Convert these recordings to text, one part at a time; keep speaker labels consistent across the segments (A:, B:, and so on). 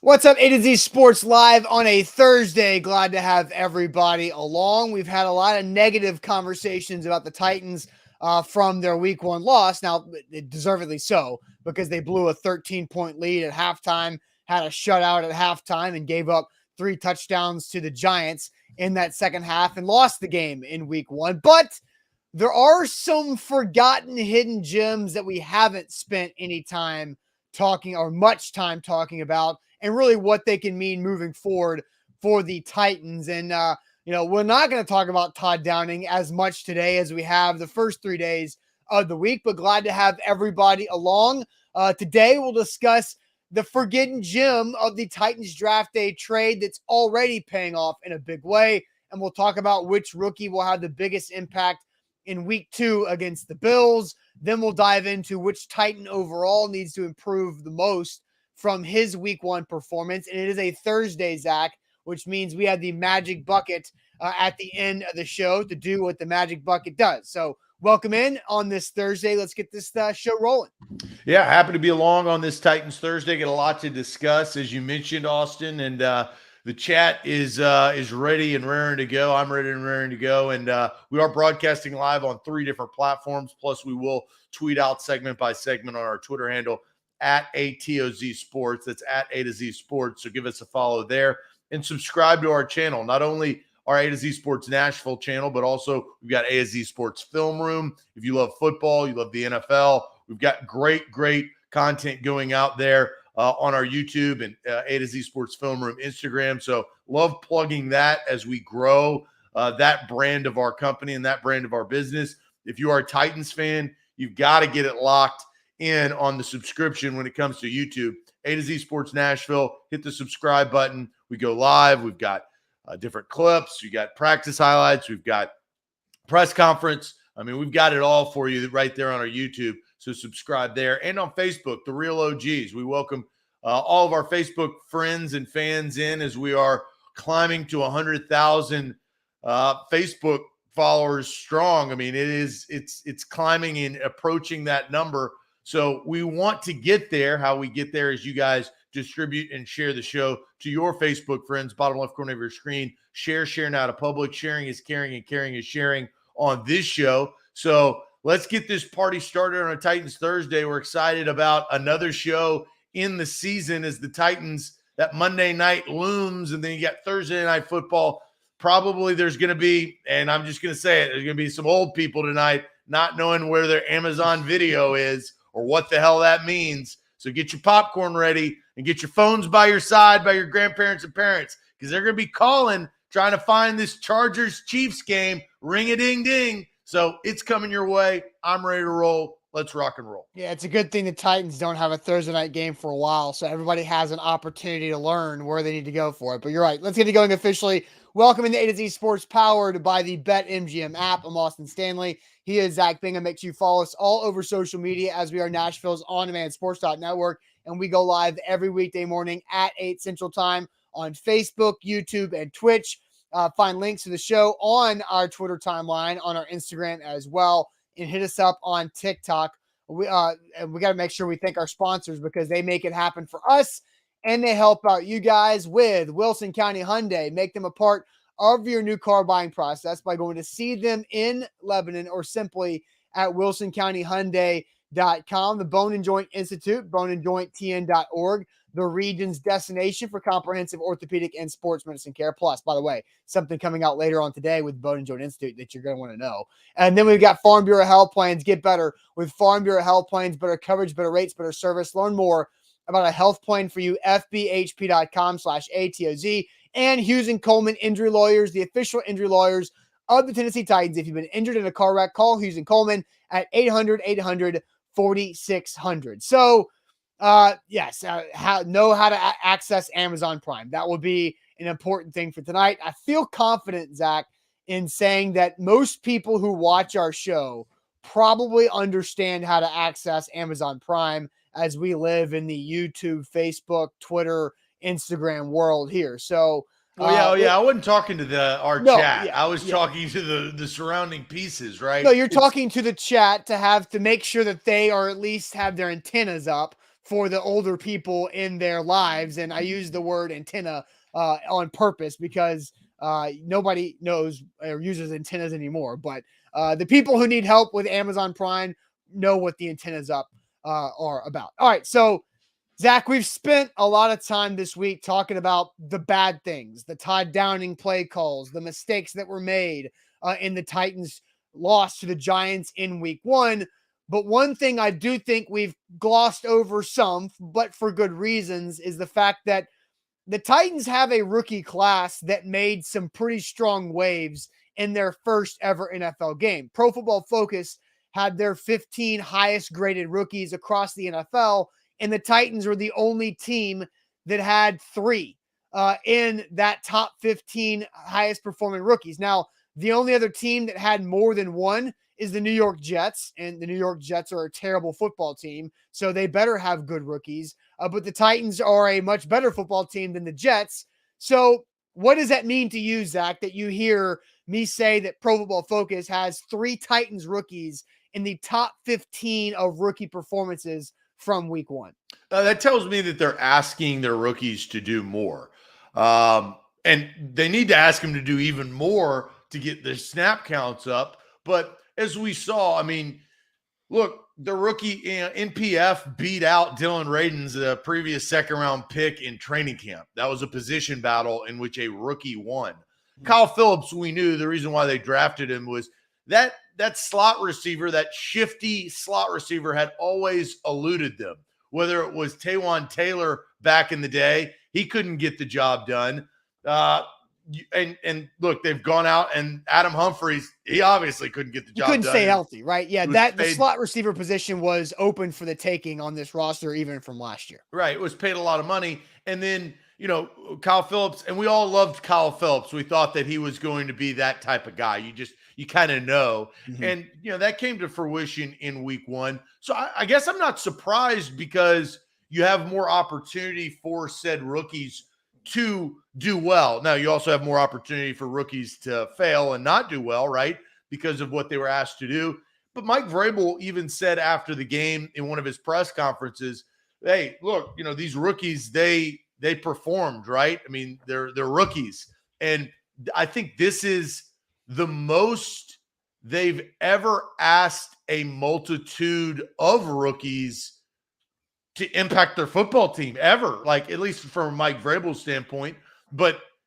A: What's up, A to Z Sports Live on a Thursday. Glad to have everybody along. We've had a lot of negative conversations about the Titans from their week one loss. Now, deservedly so, because they blew a 13-point lead at halftime, had a shutout at halftime, and gave up 3 touchdowns to the Giants in that second half and lost the game in week one. But there are some forgotten hidden gems that we haven't spent any time talking or much time talking about, and really what they can mean moving forward for the Titans. And, we're not going to talk about Todd Downing as much today as we have the first 3 days of the week, but glad to have everybody along. Today, we'll discuss the forgotten gem of the Titans draft day trade that's already paying off in a big way. And we'll talk about which rookie will have the biggest impact in week 2 against the Bills. Then we'll dive into which Titan overall needs to improve the most from his week 1 performance. And it is a Thursday, Zach, which means we have the magic bucket at the end of the show to do what the magic bucket does. So welcome in on this Thursday. Let's get this show rolling.
B: Yeah, happy to be along on this Titans Thursday. Get a lot to discuss, as you mentioned, Austin, and the chat is ready and raring to go. I'm ready and raring to go, and we are broadcasting live on 3 different platforms. Plus, we will tweet out segment by segment on our Twitter handle at ATOZ Sports. That's at A to Z Sports. So give us a follow there and subscribe to our channel. Not only our A to Z Sports Nashville channel, but also we've got A to Z Sports Film Room. If you love football, you love the NFL, we've got great content going out there on our YouTube and A to Z Sports Film Room Instagram. So love plugging that as we grow that brand of our company and that brand of our business. If you are a Titans fan, you've got to get it locked in on the subscription when it comes to YouTube. A to Z Sports Nashville, hit the subscribe button. We go live. We've got different clips. We got practice highlights. We've got press conference. I mean, we've got it all for you right there on our YouTube. So subscribe there. And on Facebook, The Real OGs. We welcome all of our Facebook friends and fans in as we are climbing to 100,000 Facebook followers strong. I mean, it's climbing and approaching that number. So we want to get there. How we get there is you guys distribute and share the show to your Facebook friends, bottom left corner of your screen. Share now to public. Sharing is caring, and caring is sharing on this show. So let's get this party started on a Titans Thursday. We're excited about another show in the season as the Titans, that Monday night looms, and then you got Thursday night football. Probably there's going to be, and I'm just going to say it, there's going to be some old people tonight not knowing where their Amazon Video is or what the hell that means. So get your popcorn ready and get your phones by your side, by your grandparents and parents, because they're going to be calling, trying to find this Chargers-Chiefs game. Ring-a-ding-ding. So it's coming your way. I'm ready to roll. Let's rock and roll.
A: Yeah, it's a good thing the Titans don't have a Thursday night game for a while, so everybody has an opportunity to learn where they need to go for it. But you're right. Let's get it going officially. Welcome into A to Z Sports, powered by the BetMGM app. I'm Austin Stanley. He is Zach Bingham. Make sure you follow us all over social media, as we are Nashville's on-demand sports network, and we go live every weekday morning at 8 Central Time on Facebook, YouTube, and Twitch. Find links to the show on our Twitter timeline, on our Instagram as well, and hit us up on TikTok. We got to make sure we thank our sponsors, because they make it happen for us, and they help out you guys with Wilson County Hyundai. Make them a part of your new car buying process by going to see them in Lebanon, or simply at wilsoncountyhyundai.com. The Bone and Joint Institute, boneandjointtn.org, the region's destination for comprehensive orthopedic and sports medicine care. Plus, by the way, something coming out later on today with Bone and Joint Institute that you're going to want to know. And then we've got Farm Bureau Health Plans. Get better with Farm Bureau Health Plans. Better coverage, better rates, better service. Learn more about a health plan for you, fbhp.com/ATOZ. And Hughes and Coleman Injury Lawyers, the official injury lawyers of the Tennessee Titans. If you've been injured in a car wreck, call Hughes and Coleman at 800-800-4600. So, yes, know how to access Amazon Prime. That will be an important thing for tonight. I feel confident, Zach, in saying that most people who watch our show probably understand how to access Amazon Prime, as we live in the YouTube, Facebook, Twitter, Instagram world here. So,
B: I wasn't talking to our chat.
A: Yeah,
B: I was talking to the surrounding pieces, right?
A: No, you're talking to the chat to make sure that they, or at least have their antennas up for the older people in their lives. And I use the word antenna on purpose because nobody knows or uses antennas anymore. But the people who need help with Amazon Prime know what the antennas up are about. All right, so Zach, we've spent a lot of time this week talking about the bad things, the Todd Downing play calls, the mistakes that were made in the Titans' loss to the Giants in week 1. But one thing I do think we've glossed over some, but for good reasons, is the fact that the Titans have a rookie class that made some pretty strong waves in their first ever NFL game. Pro Football Focus had their 15 highest graded rookies across the NFL, and the Titans were the only team that had 3 in that top 15 highest performing rookies. Now, the only other team that had more than 1 is the New York Jets, and the New York Jets are a terrible football team, so they better have good rookies. But the Titans are a much better football team than the Jets. So what does that mean to you, Zach, that you hear me say that Pro Football Focus has 3 Titans rookies in the top 15 of rookie performances from week 1?
B: That tells me that they're asking their rookies to do more. And they need to ask them to do even more to get the snap counts up. But as we saw, I mean, look, the rookie NPF beat out Dylan Radins, the previous second-round pick in training camp. That was a position battle in which a rookie won. Kyle Phillips, we knew the reason why they drafted him was that slot receiver, that shifty slot receiver had always eluded them. Whether it was Taywan Taylor back in the day, he couldn't get the job done. And look, they've gone out, and Adam Humphries, he obviously couldn't get the job done.
A: He couldn't stay healthy, right? Yeah, the slot receiver position was open for the taking on this roster even from last year.
B: Right. It was paid a lot of money. And then, Kyle Phillips, and we all loved Kyle Phillips. We thought that he was going to be that type of guy. You kind of know. Mm-hmm. And, that came to fruition in week 1. So I guess I'm not surprised because you have more opportunity for said rookies to do well. Now, you also have more opportunity for rookies to fail and not do well, right? Because of what they were asked to do. But Mike Vrabel even said after the game in one of his press conferences, hey, look, these rookies, they performed, right? I mean, they're rookies. And I think this is the most they've ever asked a multitude of rookies to impact their football team ever, like at least from Mike Vrabel's standpoint.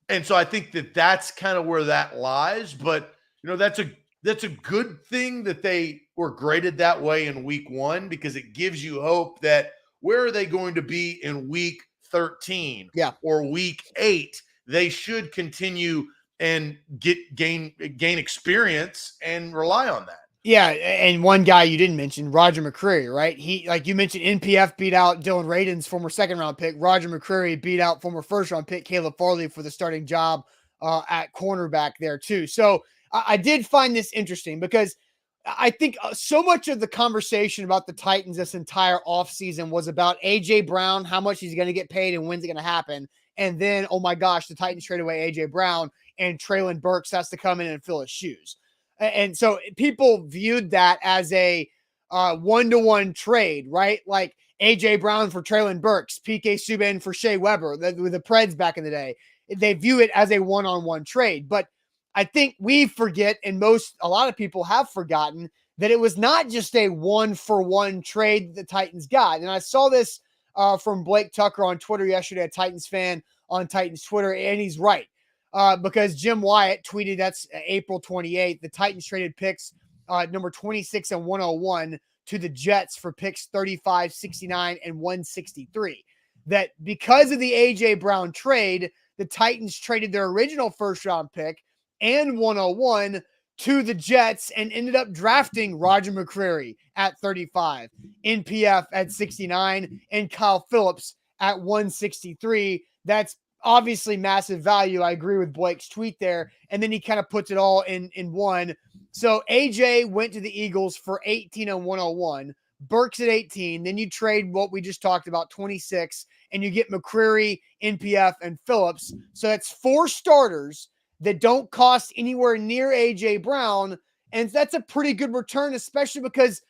B: And so I think that that's kind of where that lies. But that's a good thing that they were graded that way in week 1 because it gives you hope that where are they going to be in week 13 or week 8? They should continue and gain experience and rely on that.
A: Yeah, and one guy you didn't mention, Roger McCreary, right? He, like you mentioned, NPF beat out Dylan Radins, former second-round pick. Roger McCreary beat out former first-round pick Caleb Farley for the starting job at cornerback there too. So I did find this interesting because I think so much of the conversation about the Titans this entire offseason was about A.J. Brown, how much he's going to get paid and when's it going to happen. And then, oh my gosh, the Titans trade away A.J. Brown and Treylon Burks has to come in and fill his shoes. And so people viewed that as a 1-to-1 trade, right? Like A.J. Brown for Treylon Burks, P.K. Subban for Shea Weber, with the Preds back in the day. They view it as a one-on-one trade. But I think we forget, and a lot of people have forgotten, that it was not just a one-for-one trade that the Titans got. And I saw this from Blake Tucker on Twitter yesterday, a Titans fan on Titans Twitter, and he's right. Because Jim Wyatt tweeted, that's April 28th, the Titans traded picks number 26 and 101 to the Jets for picks 35, 69, and 163. That because of the A.J. Brown trade, the Titans traded their original first-round pick and 101 to the Jets and ended up drafting Roger McCreary at 35, NPF at 69, and Kyle Phillips at 163. That's obviously massive value. I agree with Blake's tweet there. And then he kind of puts it all in one. So AJ went to the Eagles for 18 and 101, Burks at 18. Then you trade what we just talked about, 26, and you get McCreary, NPF, and Phillips. So that's 4 starters that don't cost anywhere near AJ Brown. And that's a pretty good return, especially because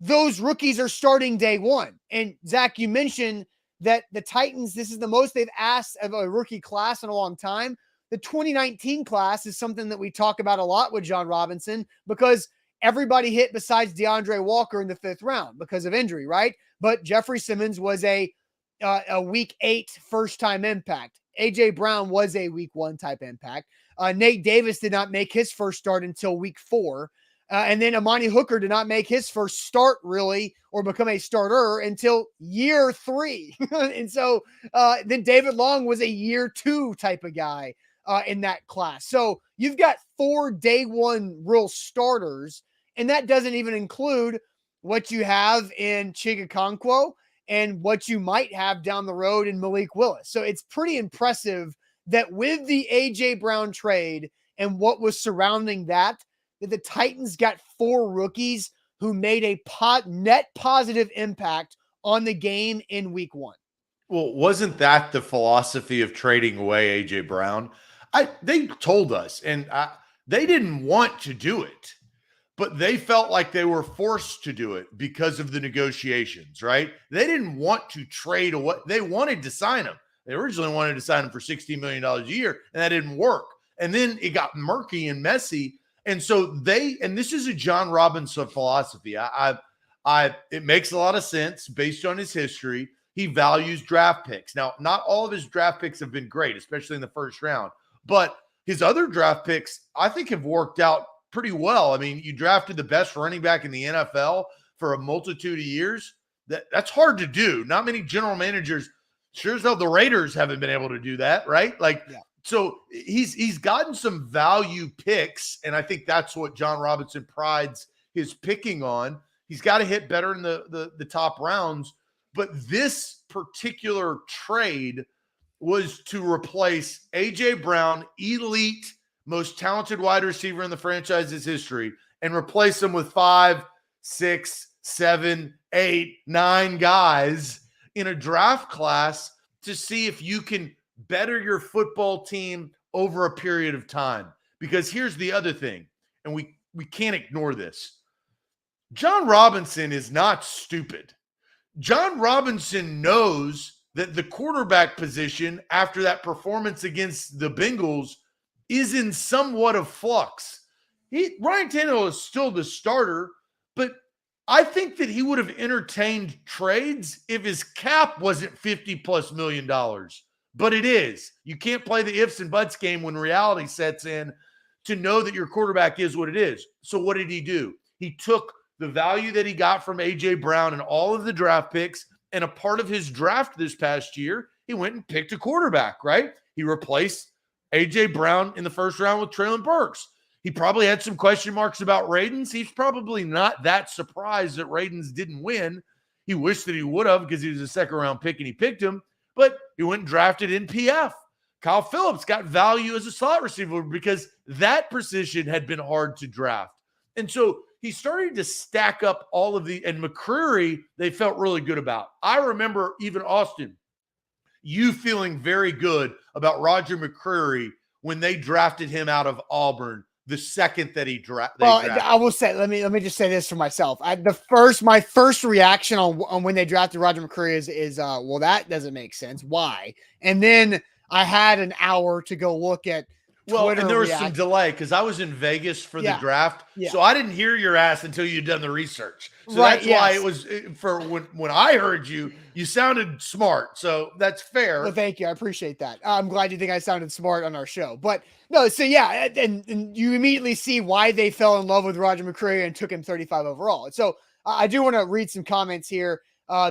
A: those rookies are starting day one. And Zach, you mentioned that the Titans, this is the most they've asked of a rookie class in a long time. The 2019 class is something that we talk about a lot with John Robinson because everybody hit besides DeAndre Walker in the 5th round because of injury, right? But Jeffrey Simmons was a week 8 first-time impact. A.J. Brown was a week 1 type impact. Nate Davis did not make his first start until week 4. And then Amani Hooker did not make his first start really or become a starter until year 3. And so then David Long was a year 2 type of guy in that class. So you've got 4 day 1 real starters, and that doesn't even include what you have in Chigakonkwo and what you might have down the road in Malik Willis. So it's pretty impressive that with the A.J. Brown trade and what was surrounding that the Titans got 4 rookies who made a net positive impact on the game in week 1.
B: Well, wasn't that the philosophy of trading away A.J. Brown? They told us, and they didn't want to do it, but they felt like they were forced to do it because of the negotiations, right? They didn't want to trade away. They wanted to sign him. They originally wanted to sign him for $16 million a year, and that didn't work. And then it got murky and messy. And so and this is a John Robinson philosophy. It makes a lot of sense based on his history. He values draft picks. Now, not all of his draft picks have been great, especially in the first round, but his other draft picks, I think, have worked out pretty well. I mean, you drafted the best running back in the NFL for a multitude of years. That's hard to do. Not many general managers, sure as hell the Raiders haven't been able to do that, right? Yeah. So he's gotten some value picks, and I think that's what John Robinson prides his picking on. He's got to hit better in the top rounds, but this particular trade was to replace A.J. Brown, elite, most talented wide receiver in the franchise's history, and replace him with 5, 6, 7, 8, 9 guys in a draft class to see if you can better your football team over a period of time. Because here's the other thing, and we can't ignore this. John Robinson is not stupid. John Robinson knows that the quarterback position after that performance against the Bengals is in somewhat of flux. Ryan Tannehill is still the starter, but I think that he would have entertained trades if his cap wasn't $50+ million. But it is. You can't play the ifs and buts game when reality sets in to know that your quarterback is what it is. So what did he do? He took the value that he got from A.J. Brown and all of the draft picks, and a part of his draft this past year, he went and picked a quarterback, right? He replaced A.J. Brown in the first round with Treylon Burks. He probably had some question marks about Radens. He's probably not that surprised that Radens didn't win. He wished that he would have because he was a second-round pick and he picked him. But he went and drafted in PF. Kyle Phillips got value as a slot receiver because that position had been hard to draft. And so he started to stack up all of and McCreary, they felt really good about. I remember even Austin, you feeling very good about Roger McCreary when they drafted him out of Auburn the second that he drafted.
A: Well, I will say, let me just say this for myself. My first reaction on when they drafted Roger McCreary is well, that doesn't make sense. Why? And then I had an hour to go look at Twitter.
B: And there was some delay because I was in Vegas for the draft, so I didn't hear your ass until you'd done the research. So that's why it was for when I heard you sounded smart. So that's fair.
A: Well, thank you. I appreciate that. I'm glad you think I sounded smart on our show. But no, so yeah, and you immediately see why they fell in love with Roger McCreary and took him 35 overall. And so I do want to read some comments here.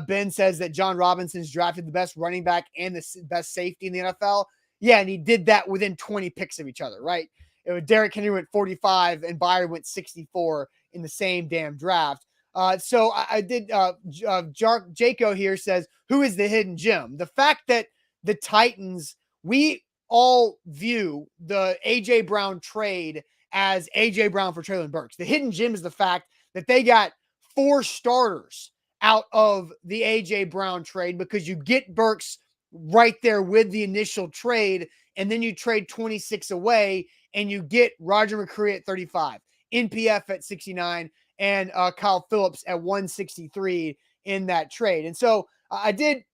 A: Ben says that John Robinson's drafted the best running back and the best safety in the NFL. Yeah, and he did that within 20 picks of each other, right? It was Derrick Henry went 45 and Byron went 64 in the same damn draft. So I did. Jaco here says, who is the hidden gem? The fact that the Titans, we all view the A.J. Brown trade as A.J. Brown for Treylon Burks. The hidden gem is the fact that they got 4 starters out of the A.J. Brown trade because you get Burks right there with the initial trade, and then you trade 26 away, and you get Roger McCreary at 35, NPF at 69, and Kyle Phillips at 163 in that trade. And so I did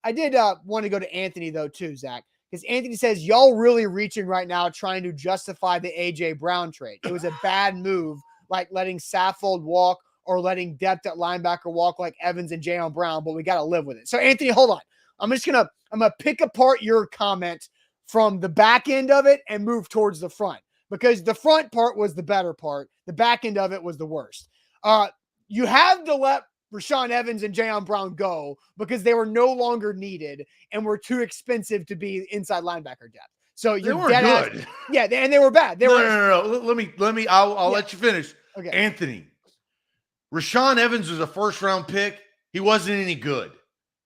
A: want to go to Anthony though too, Zach, because Anthony says y'all really reaching right now trying to justify the AJ Brown trade. It was a bad move, like letting Saffold walk or letting depth at linebacker walk like Evans and Jayon Brown, but we got to live with it. So Anthony, hold on. I'm gonna pick apart your comment from the back end of it and move towards the front, because the front part was the better part. The back end of it was the worst. You have to let Rashaan Evans and Jayon Brown go because they were no longer needed and were too expensive to be inside linebacker depth. So you're dead good. Yeah, and they were bad.
B: No. Let me. I'll let you finish.
A: Okay.
B: Anthony, Rashaan Evans was a first-round pick. He wasn't any good.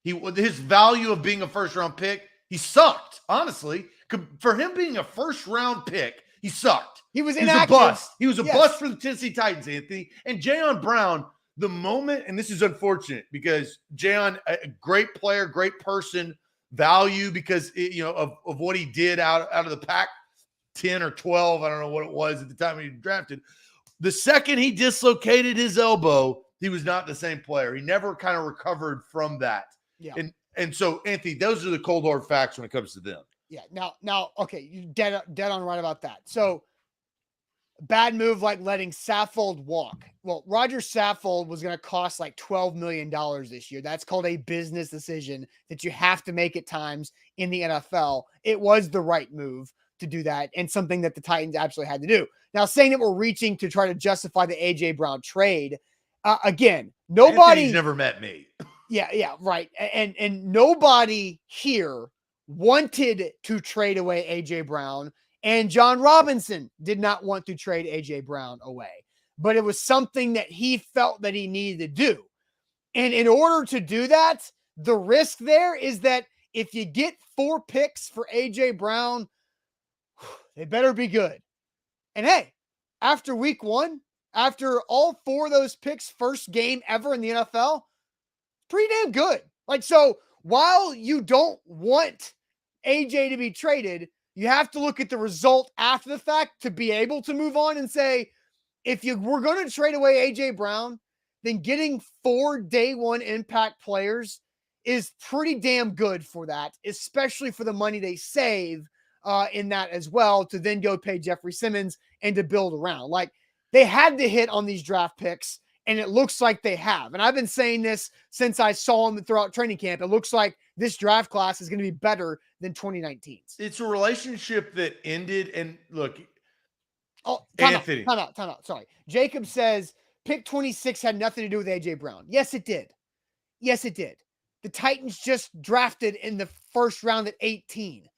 B: His value of being a first-round pick, he sucked. Honestly, for him being a first-round pick, he sucked.
A: He was
B: a bust. He was a bust for the Tennessee Titans, Anthony. And Jayon Brown, the moment, and this is unfortunate because Jayon, a great player, great person, value because of what he did out of the Pac 10 or 12. I don't know what it was at the time he drafted. The second he dislocated his elbow, he was not the same player. He never kind of recovered from that.
A: Yeah.
B: And so, Anthony, those are the cold hard facts when it comes to them.
A: Yeah. Now, okay, you dead on right about that. So, bad move like letting Saffold walk. Well, Roger Saffold was going to cost like $12 million this year. That's called a business decision that you have to make at times in the NFL. It was the right move to do that and something that the Titans absolutely had to do. Now, saying that we're reaching to try to justify the A.J. Brown trade, again, nobody—
B: Anthony's never met me.
A: Yeah, right. And nobody here wanted to trade away A.J. Brown, and John Robinson did not want to trade A.J. Brown away. But it was something that he felt that he needed to do. And in order to do that, the risk there is that if you get 4 picks for A.J. Brown, they better be good. And hey, after week 1, after all 4 of those picks, first game ever in the NFL, pretty damn good. Like, so while you don't want AJ to be traded, you have to look at the result after the fact to be able to move on and say, if you were going to trade away AJ Brown, then getting 4 day 1 impact players is pretty damn good for that, especially for the money they save in that as well, to then go pay Jeffrey Simmons and to build around. Like, they had to hit on these draft picks, and it looks like they have. And I've been saying this since I saw them throughout training camp. It looks like this draft class is going to be better than 2019's.
B: It's a relationship that ended. And look,
A: Anthony. Time out. Sorry. Jacob says pick 26 had nothing to do with AJ Brown. Yes, it did. The Titans just drafted in the first round at 18.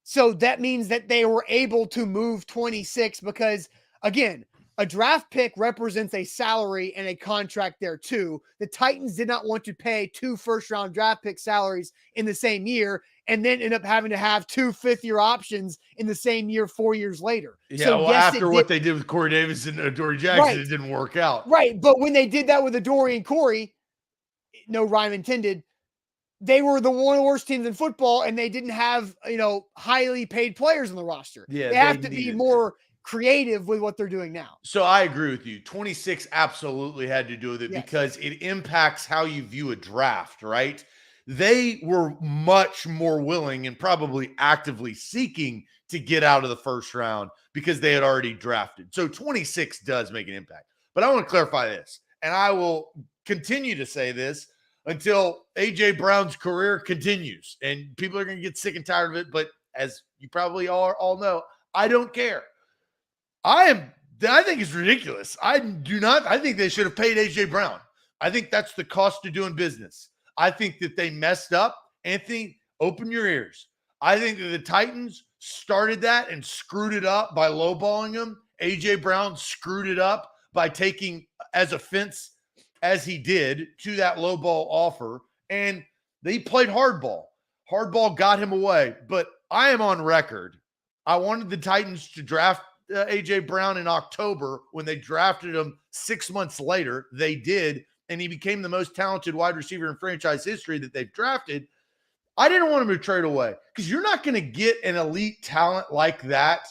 A: So that means that they were able to move 26 because, again, a draft pick represents a salary and a contract there too. The Titans did not want to pay 2 first-round draft pick salaries in the same year and then end up having to have 2 fifth-year options in the same year 4 years later.
B: Yeah, so, well, yes, after what they did with Corey Davis and Adoree Jackson, right. It didn't work out.
A: Right, but when they did that with Adoree and Corey, no rhyme intended, they were one of the worst teams in football, and they didn't have, highly paid players on the roster.
B: Yeah,
A: they have to be more creative with what they're doing now.
B: So I agree with you. 26 absolutely had to do with it because it impacts how you view a draft, right? They were much more willing and probably actively seeking to get out of the first round because they had already drafted. So 26 does make an impact. But I want to clarify this, and I will continue to say this until A.J. Brown's career continues. And people are going to get sick and tired of it, but as you probably all know, I don't care. I think it's ridiculous. I think they should have paid A.J. Brown. I think that's the cost of doing business. I think that they messed up. Anthony, open your ears. I think that the Titans started that and screwed it up by lowballing him. A.J. Brown screwed it up by taking as offense as he did to that lowball offer. And they played hardball. Hardball got him away. But I am on record. I wanted the Titans to draft A.J. Brown in October. When they drafted him 6 months later, they did, and he became the most talented wide receiver in franchise history that they've drafted. I didn't want him to trade away because you're not going to get an elite talent like that.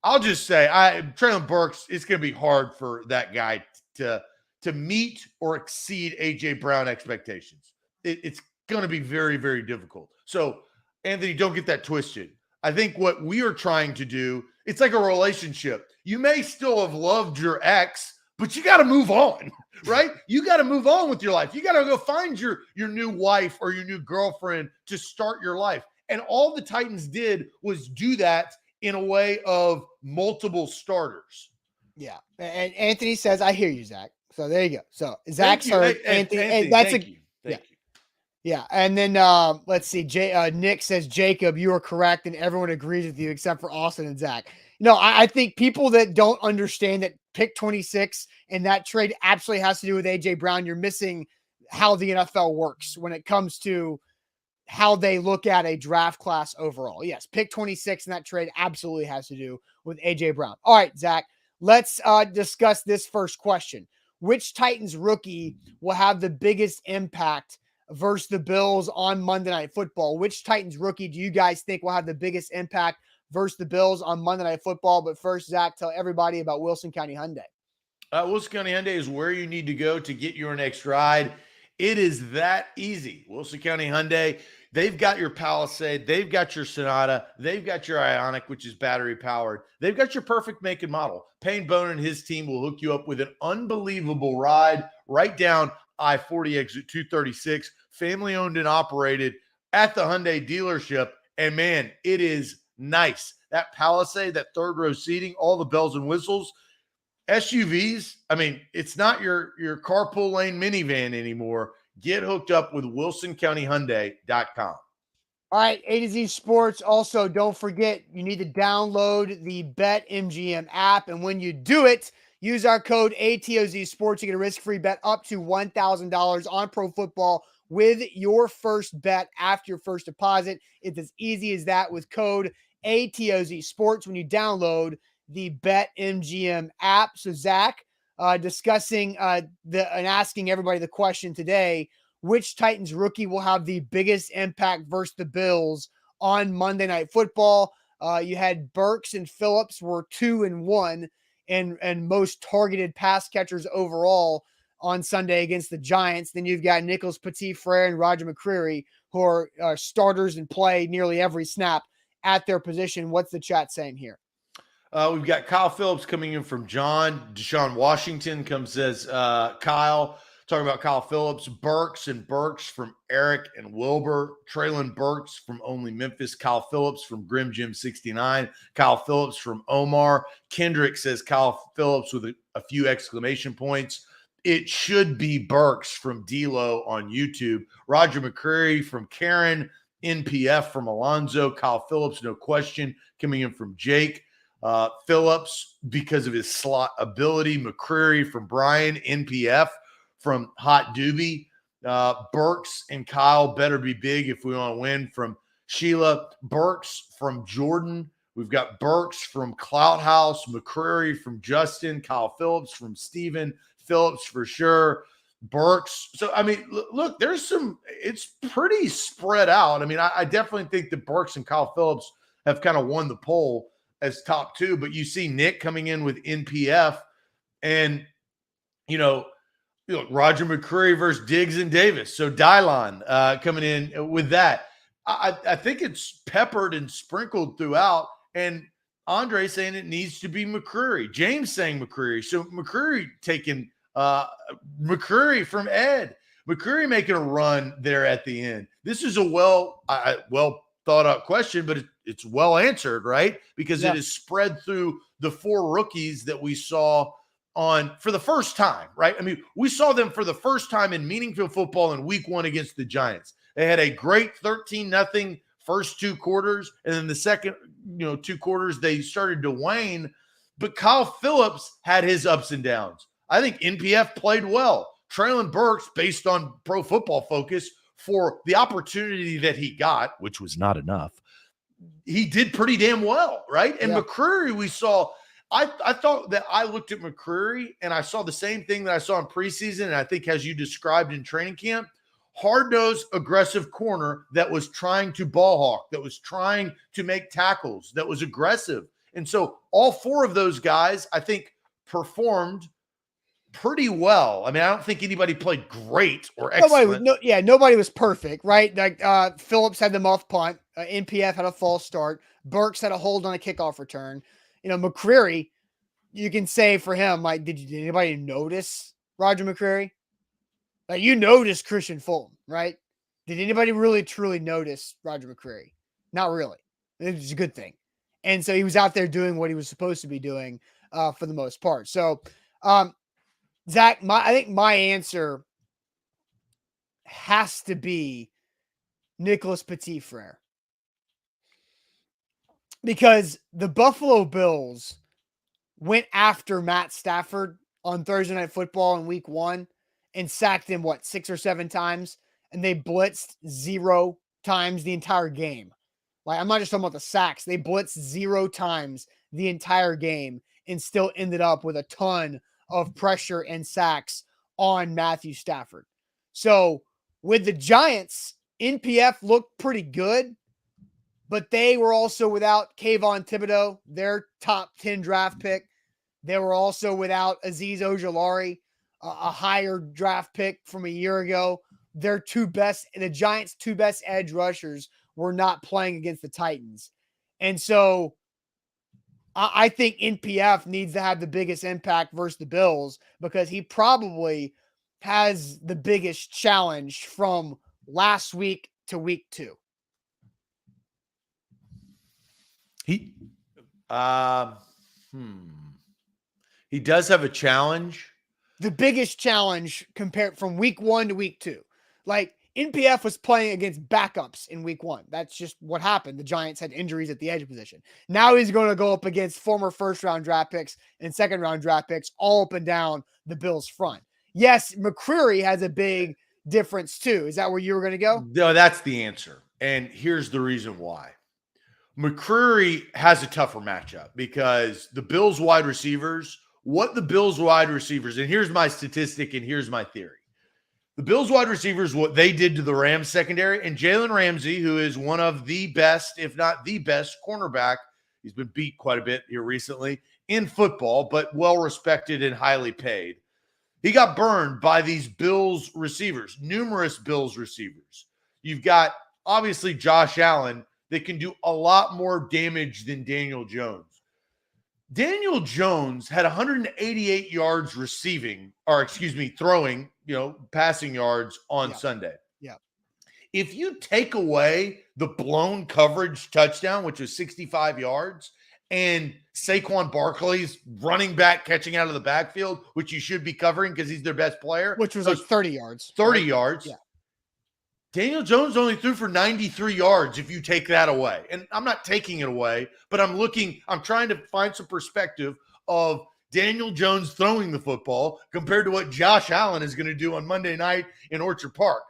B: I'll just say, Traylon Burks, it's going to be hard for that guy to meet or exceed A.J. Brown expectations. It's going to be very, very difficult. So, Anthony, don't get that twisted. I think what we are trying to do, it's like a relationship. You may still have loved your ex, but you got to move on, right? You got to move on with your life. You got to go find your new wife or your new girlfriend to start your life. And all the Titans did was do that in a way of multiple starters.
A: Yeah. And Anthony says, I hear you, Zach. So there you go. So Zach's heard.
B: Anthony, thank you.
A: Yeah. And then let's see. Nick says, Jacob, you are correct. And everyone agrees with you except for Austin and Zach. I think people that don't understand that pick 26 and that trade absolutely has to do with A.J. Brown, you're missing how the NFL works when it comes to how they look at a draft class overall. Yes, pick 26 and that trade absolutely has to do with A.J. Brown. All right, Zach, let's discuss this first question. Which Titans rookie will have the biggest impact versus the Bills on Monday Night Football? Which Titans rookie do you guys think will have the biggest impact versus the Bills on Monday Night Football? But first, Zach, tell everybody about Wilson County Hyundai.
B: Wilson County Hyundai is where you need to go to get your next ride. It is that easy. Wilson County Hyundai, they've got your Palisade, they've got your Sonata, they've got your Ioniq, which is battery powered. They've got your perfect make and model. Payne Boner and his team will hook you up with an unbelievable ride right down I-40 exit 236, family owned and operated at the Hyundai dealership. And man, it is nice. That Palisade, that third row seating, all the bells and whistles. SUVs, I mean, it's not your carpool lane minivan anymore. Get hooked up with WilsonCountyHyundai.com.
A: All right, A to Z Sports. Also, don't forget, you need to download the BetMGM app. And when you do it, use our code ATOZ Sports. You get a risk-free bet up to $1,000 on pro football with your first bet after your first deposit. It's as easy as that with code ATOZ Sports when you download the BetMGM app. So Zach, discussing and asking everybody the question today, which Titans rookie will have the biggest impact versus the Bills on Monday Night Football? You had Burks and Phillips were 2-1 and most targeted pass catchers overall on Sunday against the Giants. Then you've got Nicholas Petit-Frere and Roger McCreary, who are starters and play nearly every snap at their position. What's the chat saying here?
B: We've got Kyle Phillips coming in from John. Deshaun Washington comes as Kyle. Talking about Kyle Phillips. Burks and Burks from Eric and Wilbur. Traylon Burks from Only Memphis. Kyle Phillips from Grim Jim 69. Kyle Phillips from Omar. Kendrick says Kyle Phillips with a few exclamation points. It should be Burks from D-Lo on YouTube. Roger McCreary from Karen. NPF from Alonzo. Kyle Phillips, no question, coming in from Jake. Phillips because of his slot ability. McCreary from Brian. NPF from Hot Doobie. Burks and Kyle better be big if we want to win from Sheila. Burks from Jordan. We've got Burks from Clout House. McCreary from Justin. Kyle Phillips from Steven. Phillips for sure. Burks. So, I mean, look, it's pretty spread out. I mean, I definitely think that Burks and Kyle Phillips have kind of won the poll as top two, but you see Nick coming in with NPF and, Roger McCreary versus Diggs and Davis. So Dylon coming in with that. I think it's peppered and sprinkled throughout. And Andre saying it needs to be McCreary. James saying McCreary. So McCreary taking McCreary from Ed. McCreary making a run there at the end. This is a well thought out question, but it's well answered, right? Because it is spread through the four rookies that we saw on for the first time, right? I mean, we saw them for the first time in meaningful football in week 1 against the Giants. They had a great 13-0 first 2 quarters, and then the second, 2 quarters they started to wane. But Kyle Phillips had his ups and downs. I think NPF played well. Traylon Burks, based on Pro Football Focus, for the opportunity that he got, which was not enough, he did pretty damn well, right? And McCreary, we saw, I thought that I looked at McCreary and I saw the same thing that I saw in preseason, and I think as you described in training camp, hard-nosed, aggressive corner that was trying to ball hawk, that was trying to make tackles, that was aggressive. And so all 4 of those guys, I think, performed pretty well. I mean, I don't think anybody played great or excellent.
A: Nobody was perfect, right? Like Phillips had the muff punt, NPF had a false start, Burks had a hold on a kickoff return. McCreary, you can say for him, like, did anybody notice Roger McCreary? Like, you noticed Christian Fulton, right? Did anybody really truly notice Roger McCreary? Not really. It was a good thing. And so he was out there doing what he was supposed to be doing for the most part. So, Zach, I think my answer has to be Nicholas Petit-Frere. Because the Buffalo Bills went after Matt Stafford on Thursday Night Football in week 1 and sacked him, 6 or 7 times? And they blitzed 0 times the entire game. Like, I'm not just talking about the sacks. They blitzed 0 times the entire game and still ended up with a ton of pressure and sacks on Matthew Stafford. So with the Giants, NPF looked pretty good, but they were also without Kayvon Thibodeau, their top 10 draft pick. They were also without Azeez Ojulari, a higher draft pick from a year ago. The Giants' 2 best edge rushers were not playing against the Titans. And so I think NPF needs to have the biggest impact versus the Bills because he probably has the biggest challenge from last week to week 2.
B: He does have a challenge.
A: The biggest challenge compared from week 1 to week 2. Like, NPF was playing against backups in week 1. That's just what happened. The Giants had injuries at the edge position. Now he's going to go up against former first-round draft picks and second-round draft picks all up and down the Bills' front. Yes, McCreary has a big difference too. Is that where you were going to go?
B: No, that's the answer. And here's the reason why. McCreary has a tougher matchup because the Bills wide receivers, and here's my statistic and here's my theory. The Bills wide receivers, what they did to the Rams secondary, and Jalen Ramsey, who is one of the best, if not the best cornerback, he's been beat quite a bit here recently in football, but well-respected and highly paid. He got burned by these Bills receivers, numerous Bills receivers. You've got, obviously, Josh Allen that can do a lot more damage than Daniel Jones. Daniel Jones had 188 yards throwing, passing yards on Sunday.
A: Yeah.
B: If you take away the blown coverage touchdown, which was 65 yards, and Saquon Barkley's running back catching out of the backfield, which you should be covering because he's their best player.
A: Which was like 30 yards.
B: 30 yards.
A: Yeah.
B: Daniel Jones only threw for 93 yards if you take that away. And I'm not taking it away, but I'm trying to find some perspective of Daniel Jones throwing the football compared to what Josh Allen is going to do on Monday night in Orchard Park.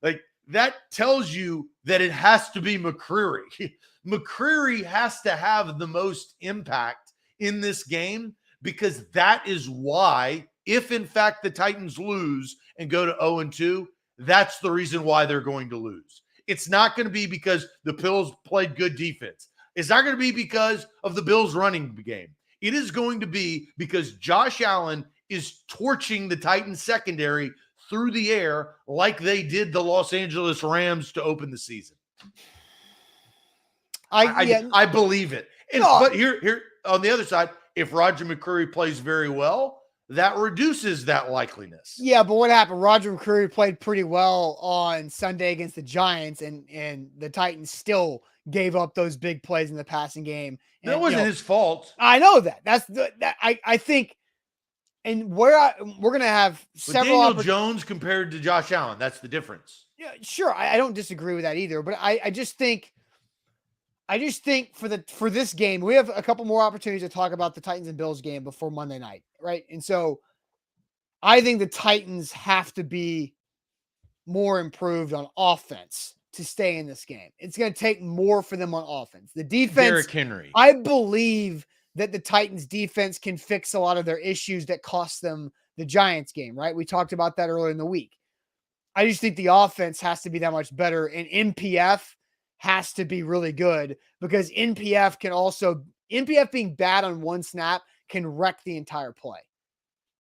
B: Like, that tells you that it has to be McCreary. McCreary has to have the most impact in this game because that is why, if in fact the Titans lose and go to 0-2, that's the reason why they're going to lose. It's not going to be because the Bills played good defense. It's not going to be because of the Bills running game. It is going to be because Josh Allen is torching the Titans secondary through the air like they did the Los Angeles Rams to open the season. I believe it. But here on the other side, if Roger McCreary plays very well, that reduces that likeliness.
A: Yeah, but what happened? Roger McCreary played pretty well on Sunday against the Giants, and the Titans still gave up those big plays in the passing game. And,
B: that wasn't his fault.
A: I know that. I think, and we're going to have several.
B: Daniel Jones compared to Josh Allen, that's the difference.
A: Yeah, sure. I don't disagree with that either, but I just think for this game, we have a couple more opportunities to talk about the Titans and Bills game before Monday night, right? And so I think the Titans have to be more improved on offense to stay in this game. It's going to take more for them on offense. The defense,
B: Derrick Henry.
A: I believe that the Titans defense can fix a lot of their issues that cost them the Giants game, right? We talked about that earlier in the week. I just think the offense has to be that much better, and NPF has to be really good because NPF being bad on one snap can wreck the entire play.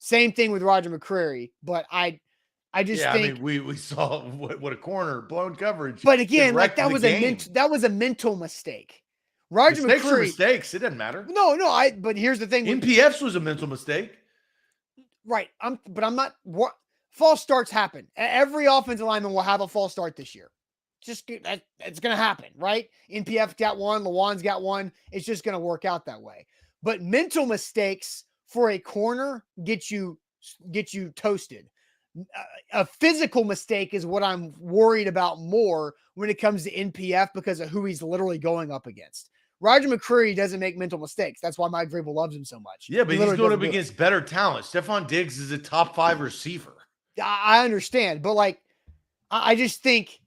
A: Same thing with Roger McCreary, but I just
B: Yeah, I
A: think.
B: mean, we saw what a corner, blown coverage.
A: But
B: It
A: again, like
B: wrecked the game.
A: that was a mental mistake. Roger
B: Mistakes are
A: McCreary.
B: mistakes. It doesn't matter.
A: No, but here's the thing.
B: NPFs was a mental mistake.
A: Right. I'm not. False starts happen. Every offensive lineman will have a false start this year. It's going to happen, right? NPF got one. Lawan's got one. It's just going to work out that way. But mental mistakes for a corner get you toasted. A physical mistake is what I'm worried about more when it comes to NPF because of who he's literally going up against. Roger McCreary doesn't make mental mistakes. That's why Mike Vrabel loves him so much.
B: Yeah, but he's going up against better talent. Stephon Diggs is a top 5 receiver.
A: I understand, but like, I just think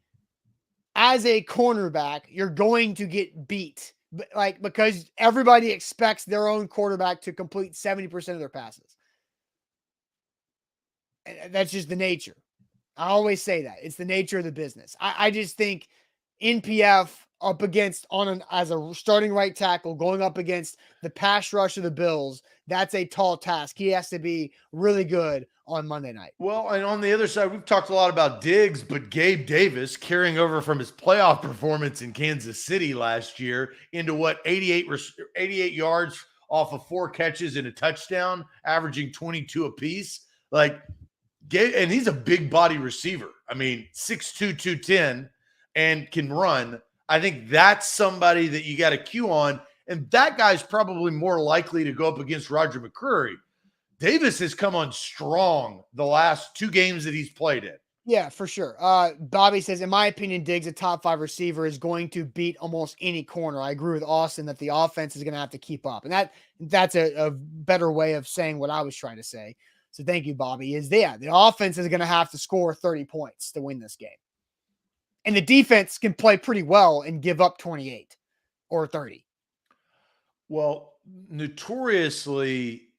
A: as a cornerback, you're going to get beat, like, because everybody expects their own quarterback to complete 70% of their passes. And that's just the nature. I always say that. It's the nature of the business. I just think NPF up against as a starting right tackle going up against the pass rush of the Bills, that's a tall task. He has to be really good on Monday night.
B: Well, and on the other side, we've talked a lot about Diggs, but Gabe Davis carrying over from his playoff performance in Kansas City last year into 88 yards off of 4 catches and a touchdown, averaging 22 apiece. Like, and he's a big body receiver. I mean, 6'2", 210, and can run. I think that's somebody that you got to cue on. And that guy's probably more likely to go up against Roger McCreary. Davis has come on strong the last 2 games that he's played in.
A: Yeah, for sure. Bobby says, in my opinion, Diggs, a top 5 receiver, is going to beat almost any corner. I agree with Austin that the offense is going to have to keep up. And that's a better way of saying what I was trying to say. So thank you, Bobby. The offense is going to have to score 30 points to win this game. And the defense can play pretty well and give up 28 or 30.
B: Well, notoriously,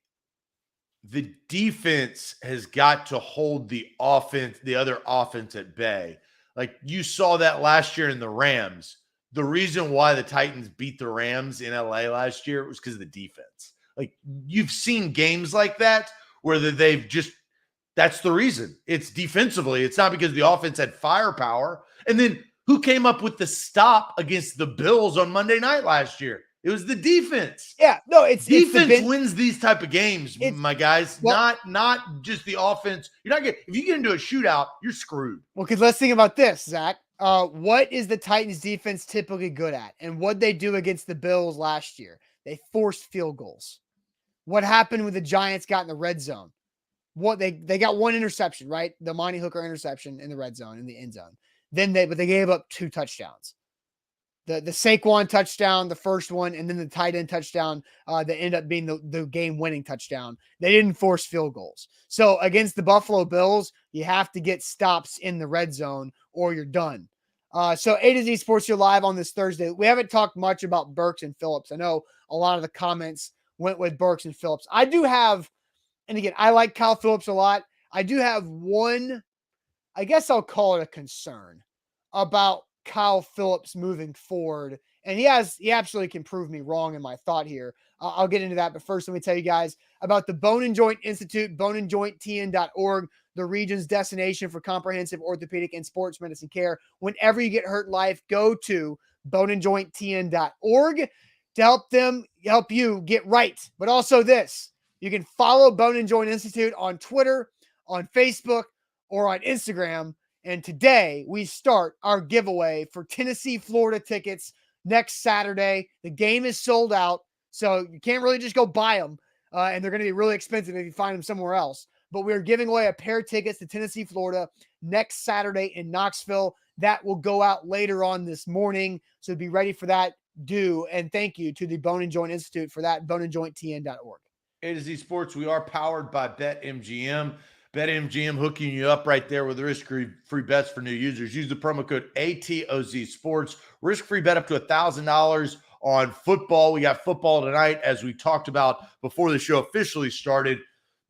B: the defense has got to hold the other offense at bay. Like you saw that last year in the Rams. The reason why the Titans beat the Rams in LA last year was because of the defense. Like you've seen games like that where that's the reason. It's defensively. It's not because the offense had firepower. And then who came up with the stop against the Bills on Monday night last year? It was the defense.
A: Yeah, no, it's
B: defense wins these type of games, my guys.
A: Well,
B: not just the offense. If you get into a shootout, you're screwed.
A: Well, because let's think about this, Zach. What is the Titans defense typically good at? And what they do against the Bills last year? They forced field goals. What happened when the Giants got in the red zone? They got 1 interception, right? The Monty Hooker interception in the red zone, in the end zone. But they gave up 2 touchdowns. The Saquon touchdown, the first one, and then the tight end touchdown that ended up being the game-winning touchdown. They didn't force field goals. So against the Buffalo Bills, you have to get stops in the red zone or you're done. So A to Z Sports, you're live on this Thursday. We haven't talked much about Burks and Phillips. I know a lot of the comments went with Burks and Phillips. I do have, and again, I like Kyle Phillips a lot. I do have one, I guess I'll call it a concern about Kyle Phillips moving forward. And he absolutely can prove me wrong in my thought here. I'll get into that. But first, let me tell you guys about the Bone and Joint Institute, boneandjointtn.org, the region's destination for comprehensive orthopedic and sports medicine care. Whenever you get hurt in life, go to boneandjointtn.org to help you get right. But also this, you can follow Bone and Joint Institute on Twitter, on Facebook, or on Instagram. And today we start our giveaway for Tennessee, Florida tickets next Saturday. The game is sold out, so you can't really just go buy them. And they're going to be really expensive if you find them somewhere else. But we're giving away a pair of tickets to Tennessee, Florida next Saturday in Knoxville. That will go out later on this morning. So be ready for that. And thank you to the Bone and Joint Institute for that, boneandjointtn.org.
B: A to Z Sports, we are powered by BetMGM. BetMGM hooking you up right there with risk-free bets for new users. Use the promo code ATOZ Sports. Risk-free bet up to $1,000 on football. We got football tonight, as we talked about before the show officially started.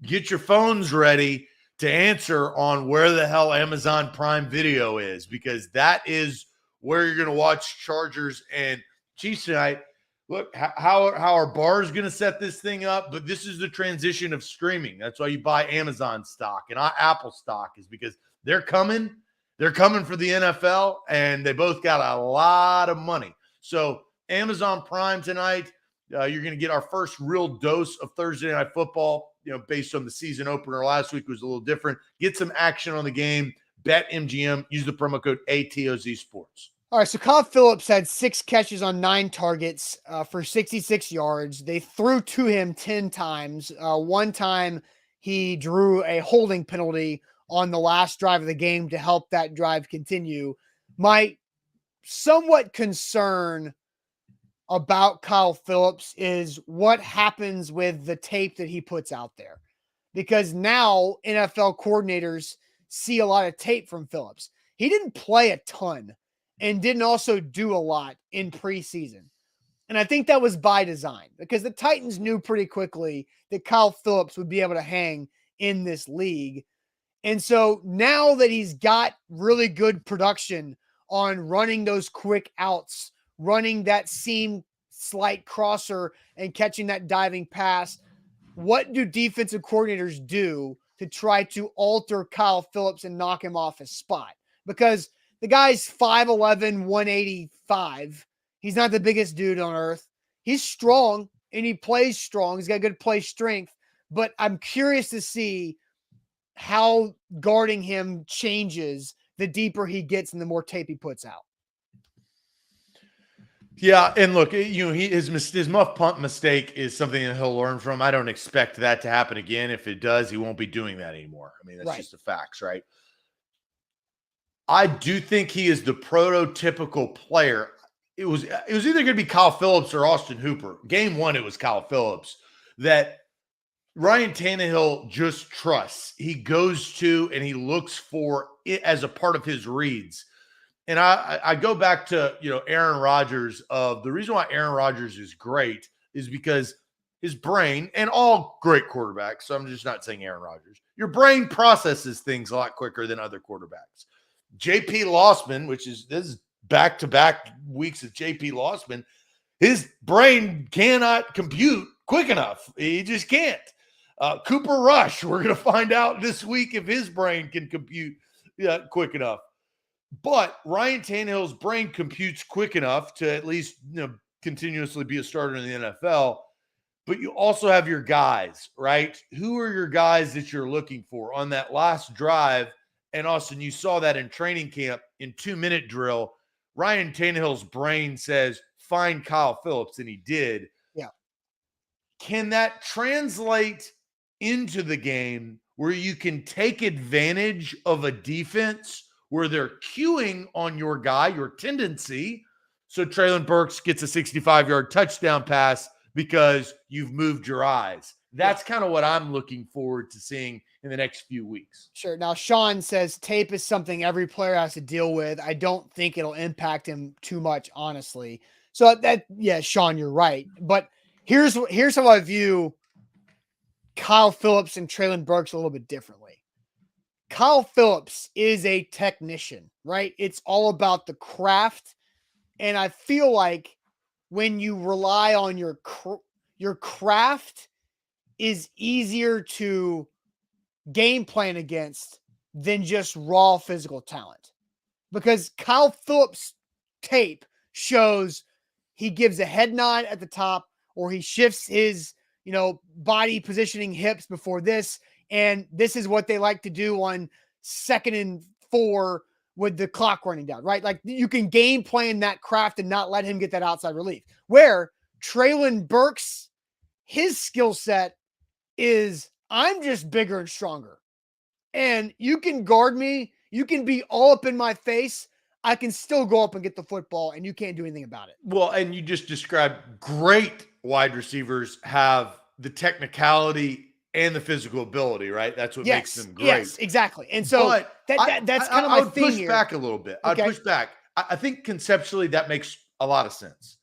B: Get your phones ready to answer on where the hell Amazon Prime Video is, because that is where you're going to watch Chargers and Chiefs tonight. look, how are bars going to set this thing up? But this is the transition of streaming. That's why you buy Amazon stock and Apple stock, is because they're coming. They're coming for the NFL, and they both got a lot of money. So Amazon Prime tonight, you're going to get our first real dose of Thursday Night Football, based on the season opener. Last week was a little different. Get some action on the game. Bet MGM. Use the promo code ATOZ Sports.
A: All right, so Kyle Phillips had 6 catches on 9 targets for 66 yards. They threw to him 10 times. One time he drew a holding penalty on the last drive of the game to help that drive continue. My somewhat concern about Kyle Phillips is what happens with the tape that he puts out there. Because now NFL coordinators see a lot of tape from Phillips. He didn't play a ton and didn't also do a lot in preseason. And I think that was by design, because the Titans knew pretty quickly that Kyle Phillips would be able to hang in this league. And so now that he's got really good production on running those quick outs, running that seam slight crosser and catching that diving pass, what do defensive coordinators do to try to alter Kyle Phillips and knock him off his spot? Because the guy's 5'11", 185. He's not the biggest dude on earth. He's strong and he plays strong. He's got good play strength, but I'm curious to see how guarding him changes the deeper he gets and the more tape he puts out.
B: Yeah, and look, his muff punt mistake is something that he'll learn from. I don't expect that to happen again. If it does, he won't be doing that anymore. I mean, that's just the facts, right? I do think he is the prototypical player. It was either going to be Kyle Phillips or Austin Hooper. Game 1, it was Kyle Phillips that Ryan Tannehill just trusts. He goes to and he looks for it as a part of his reads. And I go back to, Aaron Rodgers. The reason why Aaron Rodgers is great is because his brain, and all great quarterbacks, so I'm just not saying Aaron Rodgers, your brain processes things a lot quicker than other quarterbacks. JP Lossman, this is back-to-back weeks of JP Lossman, his brain cannot compute quick enough. He just can't. Cooper Rush, we're going to find out this week if his brain can compute quick enough. But Ryan Tannehill's brain computes quick enough to at least continuously be a starter in the NFL. But you also have your guys, right? Who are your guys that you're looking for on that last drive? And Austin, you saw that in training camp in 2-minute drill. Ryan Tannehill's brain says, find Kyle Phillips, and he did.
A: Yeah.
B: Can that translate into the game where you can take advantage of a defense where they're queuing on your guy, your tendency? So Treylon Burks gets a 65-yard touchdown pass because you've moved your eyes. That's kind of what I'm looking forward to seeing in the next few weeks.
A: Sure. Now, Sean says tape is something every player has to deal with. I don't think it'll impact him too much, honestly. So Sean, you're right. But here's how I view Kyle Phillips and Treylon Burks a little bit differently. Kyle Phillips is a technician, right? It's all about the craft. And I feel like when you rely on your craft is easier to game plan against than just raw physical talent. Because Kyle Phillips' tape shows he gives a head nod at the top, or he shifts his, body positioning hips before this. And this is what they like to do on 2nd and 4 with the clock running down, right? Like, you can game plan that craft and not let him get that outside relief. Where Treylon Burks, his skill set is, I'm just bigger and stronger. And you can guard me. You can be all up in my face. I can still go up and get the football, and you can't do anything about it.
B: Well, and you just described great wide receivers have the technicality and the physical ability, right? That's what makes them great.
A: Yes, exactly. And so that's kind of my thing here.
B: I would push back a little bit.
A: Okay.
B: I'd push back. I think conceptually that makes a lot of sense.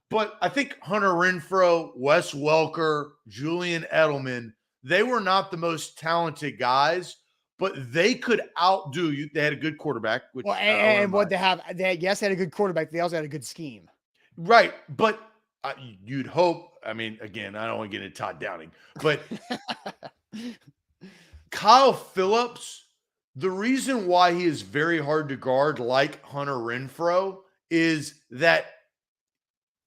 B: But I think Hunter Renfrow, Wes Welker, Julian Edelman, they were not the most talented guys, but they could outdo you. They had a good quarterback.
A: They had a good quarterback. They also had a good scheme.
B: Right. But you'd hope. I mean, again, I don't want to get into Todd Downing, but Kyle Phillips, the reason why he is very hard to guard, like Hunter Renfrow, is that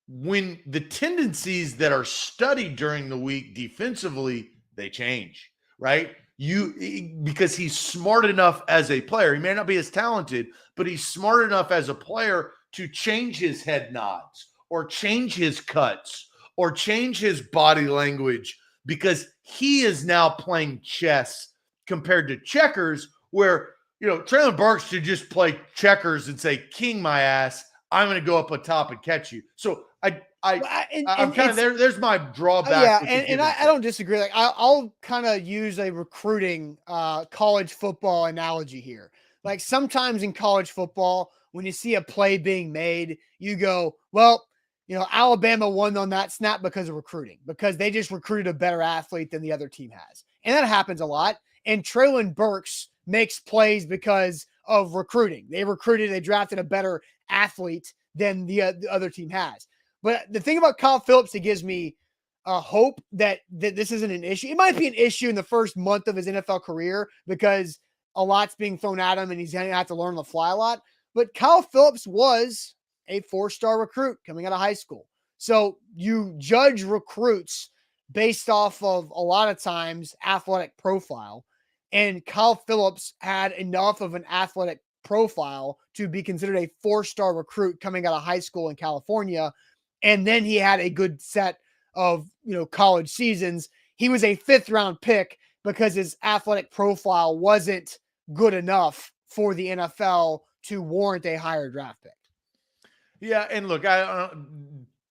B: when the tendencies that are studied during the week defensively, they change, right? Because he's smart enough as a player. He may not be as talented, but he's smart enough as a player to change his head nods or change his cuts or change his body language because he is now playing chess compared to checkers, where Traylon Burks should just play checkers and say, "King my ass, I'm going to go up on top and catch you." So I'm kind of there. There's my drawback.
A: Yeah, and I don't disagree. Like I'll kind of use a recruiting college football analogy here. Like sometimes in college football, when you see a play being made, you go, well, Alabama won on that snap because of recruiting, because they just recruited a better athlete than the other team has. And that happens a lot. And Traylon Burks makes plays because of recruiting. They drafted a better athlete than the other team has. But the thing about Kyle Phillips that gives me hope that this isn't an issue. It might be an issue in the first month of his NFL career because a lot's being thrown at him and he's going to have to learn on the fly a lot. But Kyle Phillips was a 4-star recruit coming out of high school. So you judge recruits based off of a lot of times athletic profile. And Kyle Phillips had enough of an athletic profile to be considered a 4-star recruit coming out of high school in California. And then he had a good set of, college seasons. He was a 5th-round pick because his athletic profile wasn't good enough for the NFL to warrant a higher draft pick.
B: Yeah, and look,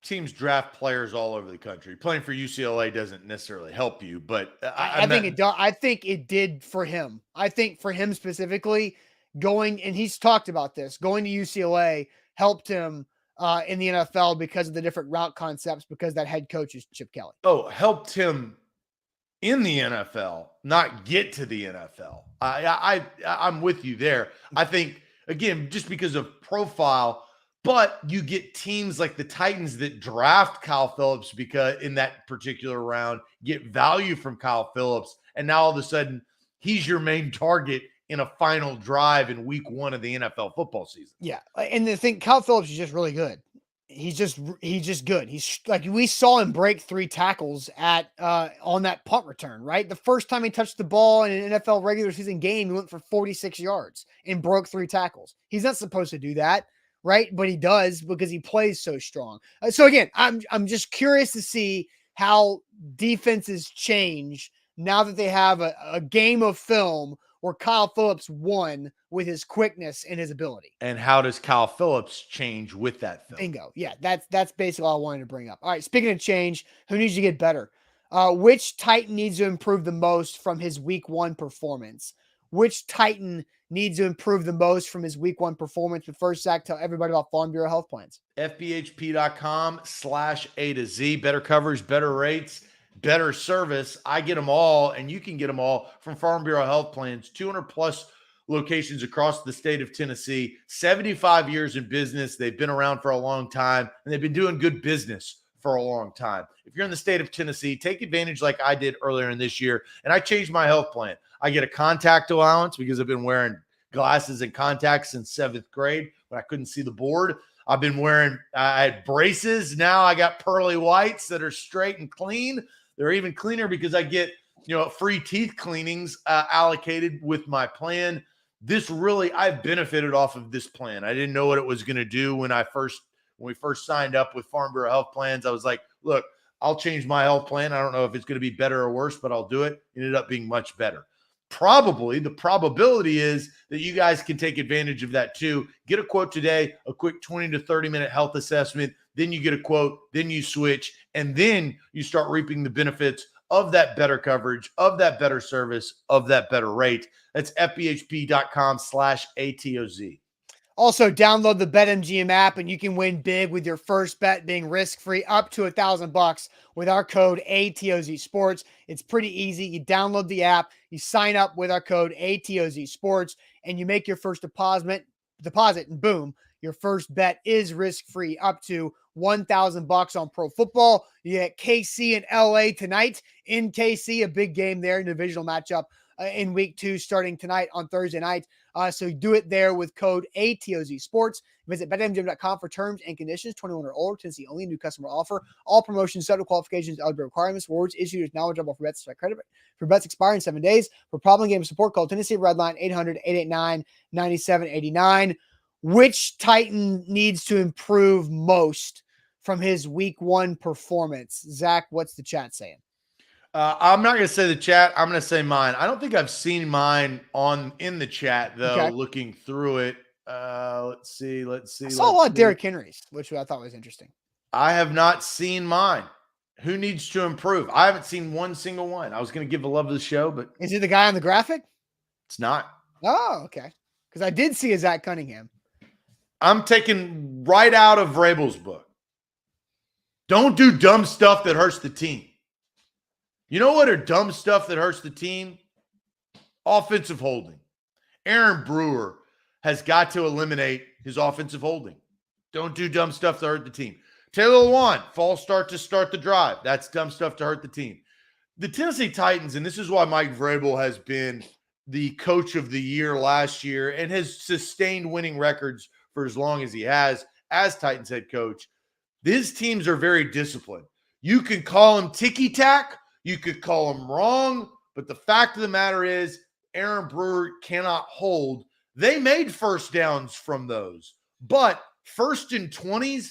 B: teams draft players all over the country. Playing for UCLA doesn't necessarily help you, but
A: I think it does. I think it did for him. I think for him specifically, and he's talked about this, going to UCLA helped him in the NFL because of the different route concepts, because that head coach is Chip Kelly.
B: Oh, helped him in the NFL, not get to the NFL. I'm with you there. I think, again, just because of profile, but you get teams like the Titans that draft Kyle Phillips because in that particular round, get value from Kyle Phillips, and now all of a sudden he's your main target in a final drive in week 1 of the NFL football season.
A: Yeah. And the thing, Kyle Phillips is just really good. He's just good. He's like, we saw him break 3 tackles on that punt return, right? The first time he touched the ball in an NFL regular season game, he went for 46 yards and broke 3 tackles. He's not supposed to do that, right? But he does because he plays so strong. So again, I'm just curious to see how defenses change now that they have a game of film where Kyle Phillips won with his quickness and his ability.
B: And how does Kyle Phillips change with that film?
A: Bingo. Yeah, that's basically all I wanted to bring up. All right, speaking of change, who needs to get better? Which Titan needs to improve the most from his week 1 performance? Which Titan needs to improve the most from his week 1 performance? But first, Zach, tell everybody about Farm Bureau Health Plans.
B: FBHP.com/A to Z. Better coverage, better rates, better service. I get them all, and you can get them all from Farm Bureau Health Plans. 200 plus locations across the state of Tennessee, 75 years in business. They've been around for a long time, and they've been doing good business for a long time. If you're in the state of Tennessee, take advantage like I did earlier in this year, and I changed my health plan. I get a contact allowance because I've been wearing glasses and contacts since 7th grade when I couldn't see the board. I've been wearing, I had braces. Now I got pearly whites that are straight and clean. They're even cleaner because I get, free teeth cleanings allocated with my plan. I've benefited off of this plan. I didn't know what it was going to do when we first signed up with Farm Bureau Health Plans. I was like, look, I'll change my health plan. I don't know if it's going to be better or worse, but I'll do it. It ended up being much better. The probability is that you guys can take advantage of that too. Get a quote today, a quick 20 to 30 minute health assessment. Then you get a quote, then you switch, and then you start reaping the benefits of that better coverage, of that better service, of that better rate. That's FBHP.com/ATOZ.
A: Also, download the BetMGM app and you can win big with your first bet being risk-free up to $1,000 with our code ATOZ Sports. It's pretty easy. You download the app, you sign up with our code ATOZ Sports, and you make your first deposit, and boom, Your first bet is risk-free up to $1,000 on pro football. You get KC and LA tonight in KC, a big game there, a divisional matchup in week 2 starting tonight on Thursday night. So do it there with code ATOZ Sports. Visit betmgm.com for terms and conditions. 21 or older, Tennessee only, new customer offer. All promotions, subject to qualifications, eligibility requirements. Rewards issued is knowledgeable for bets. Credit for bets expire in 7 days. For problem game support, call Tennessee Redline 800-889-9789. Which Titan needs to improve most from his week 1 performance? Zach, what's the chat saying?
B: I'm not going to say the chat. I'm going to say mine. I don't think I've seen mine in the chat, though,
A: Okay.
B: looking through it. Let's see.
A: I saw a lot of Derrick Henry's, which I thought was interesting.
B: I have not seen mine. Who needs to improve? I haven't seen one single one. I was going to give the love of the show, but
A: is it the guy on the graphic?
B: It's not.
A: Oh, okay. Because I did see a Zach Cunningham.
B: I'm taking right out of Vrabel's book. Don't do dumb stuff that hurts the team. You know what are dumb stuff that hurts the team? Offensive holding. Aaron Brewer has got to eliminate his offensive holding. Don't do dumb stuff to hurt the team. Taylor Lewan, false start to start the drive. That's dumb stuff to hurt the team. The Tennessee Titans, and this is why Mike Vrabel has been the coach of the year last year and has sustained winning records for as long as he has as Titans head coach. These teams are very disciplined. You can call them ticky-tack. You could call them wrong. But the fact of the matter is Aaron Brewer cannot hold. They made first downs from those. But first and 20s,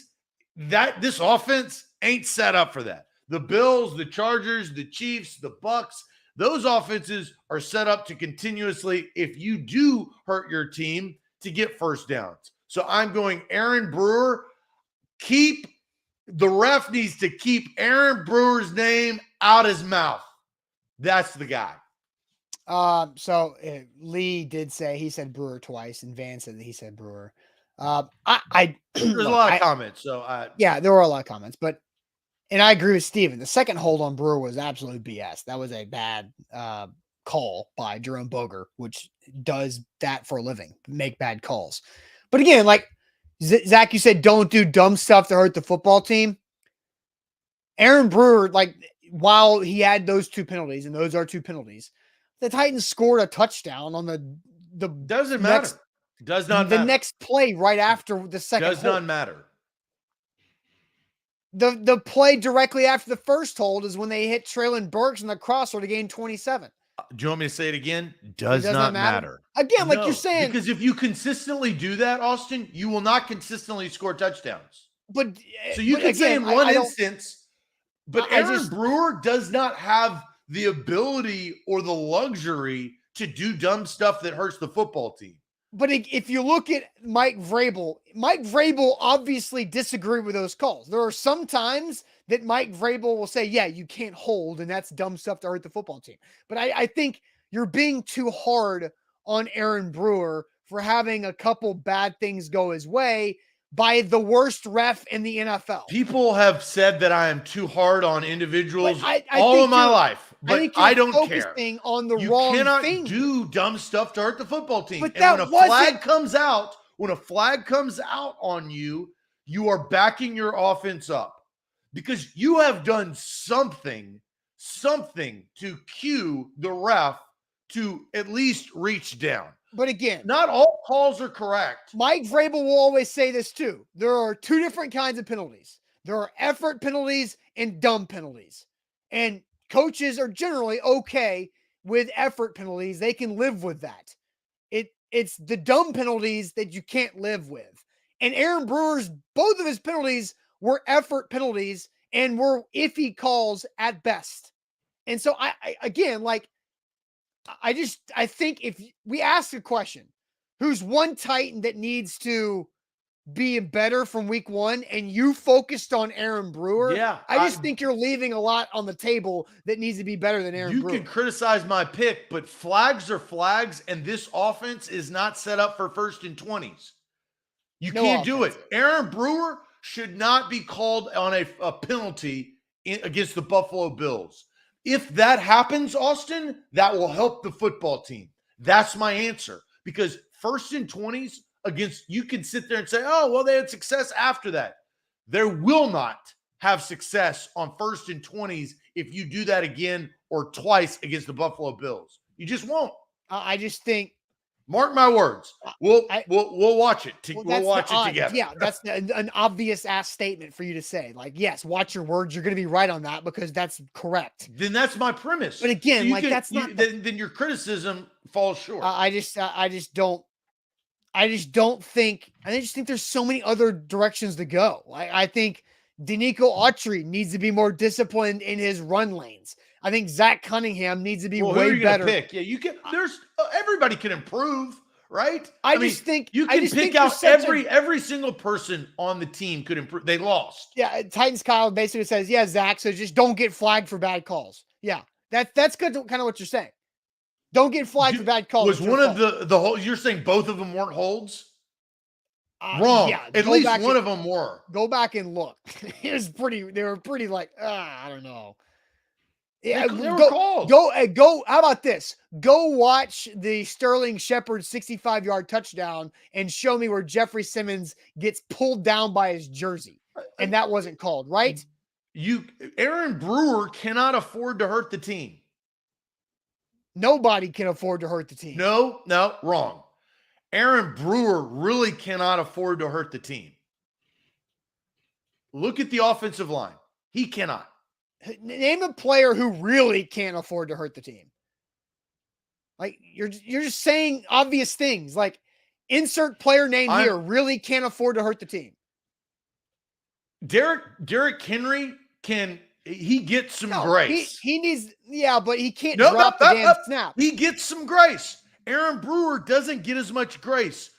B: this offense ain't set up for that. The Bills, the Chargers, the Chiefs, the Bucks, those offenses are set up to continuously, if you do hurt your team, to get first downs. So I'm going Aaron Brewer. The ref needs to keep Aaron Brewer's name out his mouth. That's the guy.
A: Lee did say he said Brewer twice, and Van said that he said Brewer.
B: There's a lot of comments.
A: Yeah, there were a lot of comments, and I agree with Steven. The second hold on Brewer was absolute BS. That was a bad call by Jerome Boger, which does that for a living, make bad calls. But again, like Zach, you said, don't do dumb stuff to hurt the football team. Aaron Brewer, while he had those 2 penalties, and those are 2 penalties, the Titans scored a touchdown on the
B: doesn't matter. Does not matter.
A: The next play right after the second
B: does
A: hold.
B: Not matter.
A: The play directly after the first hold is when they hit Traylon Burks in the crossover to gain 27.
B: Do you want me to say it again? Does not matter.
A: Again, like you're saying.
B: Because if you consistently do that, Austin, you will not consistently score touchdowns. So you can say in one instance, but Aaron Brewer does not have the ability or the luxury to do dumb stuff that hurts the football team.
A: But if you look at Mike Vrabel obviously disagreed with those calls. There are some times that Mike Vrabel will say, yeah, you can't hold, and that's dumb stuff to hurt the football team. But I think you're being too hard on Aaron Brewer for having a couple bad things go his way by the worst ref in the NFL.
B: People have said that I am too hard on individuals all of my life, but I don't care.
A: Focusing on the wrong thing.
B: You cannot do dumb stuff to hurt the football team.
A: But
B: and when a flag comes out on you, you are backing your offense up because you have done something to cue the ref to at least reach down.
A: But again,
B: not all calls are correct.
A: Mike Vrabel will always say this too. There are 2 different kinds of penalties. There are effort penalties and dumb penalties. And coaches are generally okay with effort penalties. They can live with that. It's the dumb penalties that you can't live with. And Aaron Brewer's, both of his penalties were effort penalties and were iffy calls at best. And so I think if we ask a question, who's one Titan that needs to be better from week 1, and you focused on Aaron Brewer, I think you're leaving a lot on the table that needs to be better than Aaron Brewer.
B: You can criticize my pick, but flags are flags, and this offense is not set up for first and 20s. You can't do it. Aaron Brewer should not be called on a penalty against the Buffalo Bills. If that happens, Austin, that will help the football team. That's my answer. Because first and 20s, against, you can sit there and say, oh, well, they had success after that. There will not have success on 1st and 20s if you do that again or twice against the Buffalo Bills. You just won't.
A: I just think,
B: mark my words. We'll watch it. We'll watch it together.
A: Yeah, that's an obvious ass statement for you to say. Like, yes, watch your words. You're going to be right on that because that's correct.
B: Then that's my premise.
A: But again, so that's not.
B: Then your criticism falls short.
A: I just don't think. I just think there's so many other directions to go. I think Danico Autry needs to be more disciplined in his run lanes. I think Zach Cunningham needs to be way better.
B: Pick? Yeah, you can. There's everybody can improve, right?
A: I mean, think
B: you can pick out every single person on the team could improve. They lost.
A: Yeah, Titans Kyle basically says, "Yeah, Zach, so just don't get flagged for bad calls." Yeah, that's good. Kind of what you're saying. Don't get flagged for bad calls.
B: Was one of the whole? You're saying both of them weren't holds? Wrong. Yeah, at least one of them were.
A: Go back and look. It was pretty. They were pretty like I don't know. Yeah,
B: they were called.
A: Go. How about this? Go watch the Sterling Shepard 65-yard touchdown and show me where Jeffrey Simmons gets pulled down by his jersey, and that wasn't called, right?
B: Aaron Brewer cannot afford to hurt the team.
A: Nobody can afford to hurt the team.
B: No, wrong. Aaron Brewer really cannot afford to hurt the team. Look at the offensive line. He cannot.
A: Name a player who really can't afford to hurt the team. Like you're just saying obvious things. Like insert player name here really can't afford to hurt the team.
B: Derrick Henry he gets some grace.
A: He needs, but he can't drop the damn snap.
B: He gets some grace. Aaron Brewer doesn't get as much grace.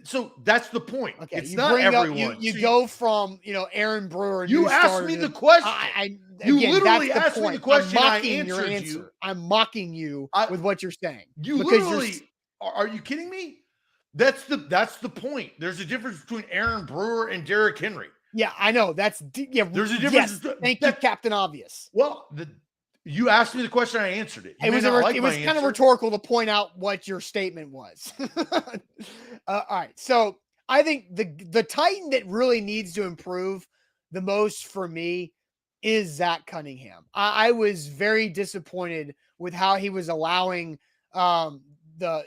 B: So that's the point. Okay, it's not everyone.
A: You go from Aaron Brewer.
B: You asked me the question. You literally asked me the question. I answered you.
A: I'm mocking you with what you're saying.
B: You literally are you kidding me? That's the point. There's a difference between Aaron Brewer and Derrick Henry.
A: Yeah, I know. There's a difference. Yes, thank you, Captain Obvious.
B: Well, you asked me the question, I answered it.
A: It was kind of rhetorical to point out what your statement was. All right. So I think the Titan that really needs to improve the most for me is Zach Cunningham. I was very disappointed with how he was allowing the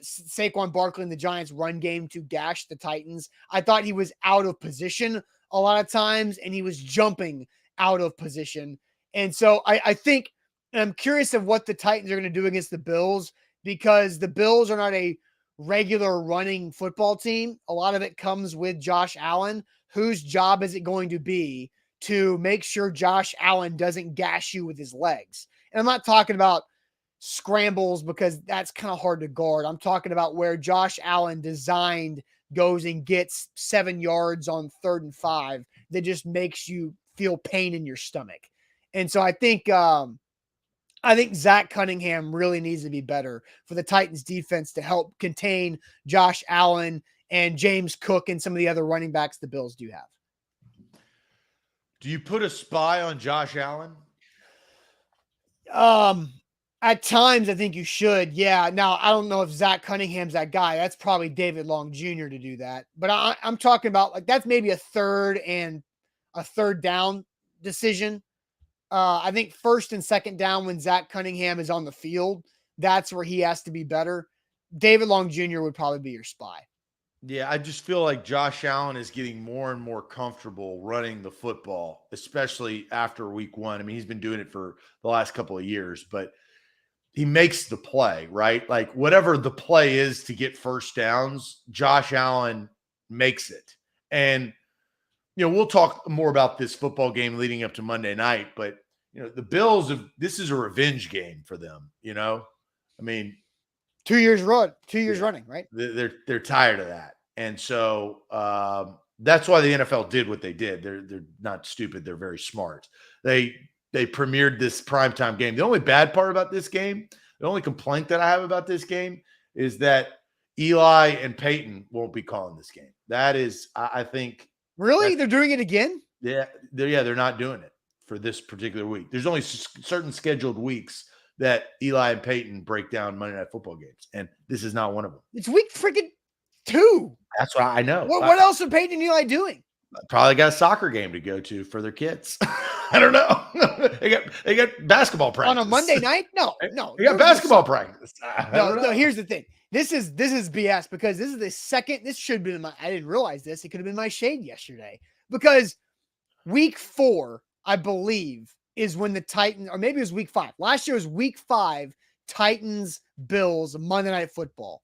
A: Saquon Barkley and the Giants run game to gash the Titans. I thought he was out of position a lot of times, and he was jumping out of position. And so I think, and I'm curious of what the Titans are going to do against the Bills, because the Bills are not a regular running football team. A lot of it comes with Josh Allen. Whose job is it going to be to make sure Josh Allen doesn't gash you with his legs? And I'm not talking about scrambles because that's kind of hard to guard. I'm talking about where Josh Allen goes and gets 7 yards on 3rd and 5 that just makes you feel pain in your stomach. And so I think Zach Cunningham really needs to be better for the Titans defense to help contain Josh Allen and James Cook and some of the other running backs the Bills do have.
B: Do you put a spy on Josh Allen?
A: At times I think you should. Yeah. Now I don't know if Zach Cunningham's that guy. That's probably David Long Jr. to do that. But I'm talking about like that's maybe a third down decision. I think 1st and 2nd down when Zach Cunningham is on the field, that's where he has to be better. David Long Jr. would probably be your spy.
B: Yeah, I just feel like Josh Allen is getting more and more comfortable running the football, especially after week 1. I mean, he's been doing it for the last couple of years, but he makes the play, right? Like whatever the play is to get first downs, Josh Allen makes it. And we'll talk more about this football game leading up to Monday night, but the Bills this is a revenge game for them. I mean,
A: 2 years running, right?
B: They're tired of that, and so that's why the NFL did what they did. They're not stupid; they're very smart. They premiered this primetime game. The only bad part about this game, the only complaint that I have about this game, is that Eli and Peyton won't be calling this game. That is, I think.
A: Really? They're doing it again?
B: Yeah. They're not doing it for this particular week. There's only certain scheduled weeks that Eli and Peyton break down Monday Night Football games, and this is not one of them.
A: It's week freaking 2.
B: That's what I know.
A: What else are Peyton and Eli doing?
B: Probably got a soccer game to go to for their kids. I don't know. they got basketball practice
A: On a Monday night? No.
B: They got basketball practice.
A: No, here's the thing. This is BS because this is the second. This should have been I didn't realize this. It could have been my shade yesterday because week 4, I believe, is when the Titans, or maybe it was week 5. Last year was week 5, Titans, Bills, Monday Night Football.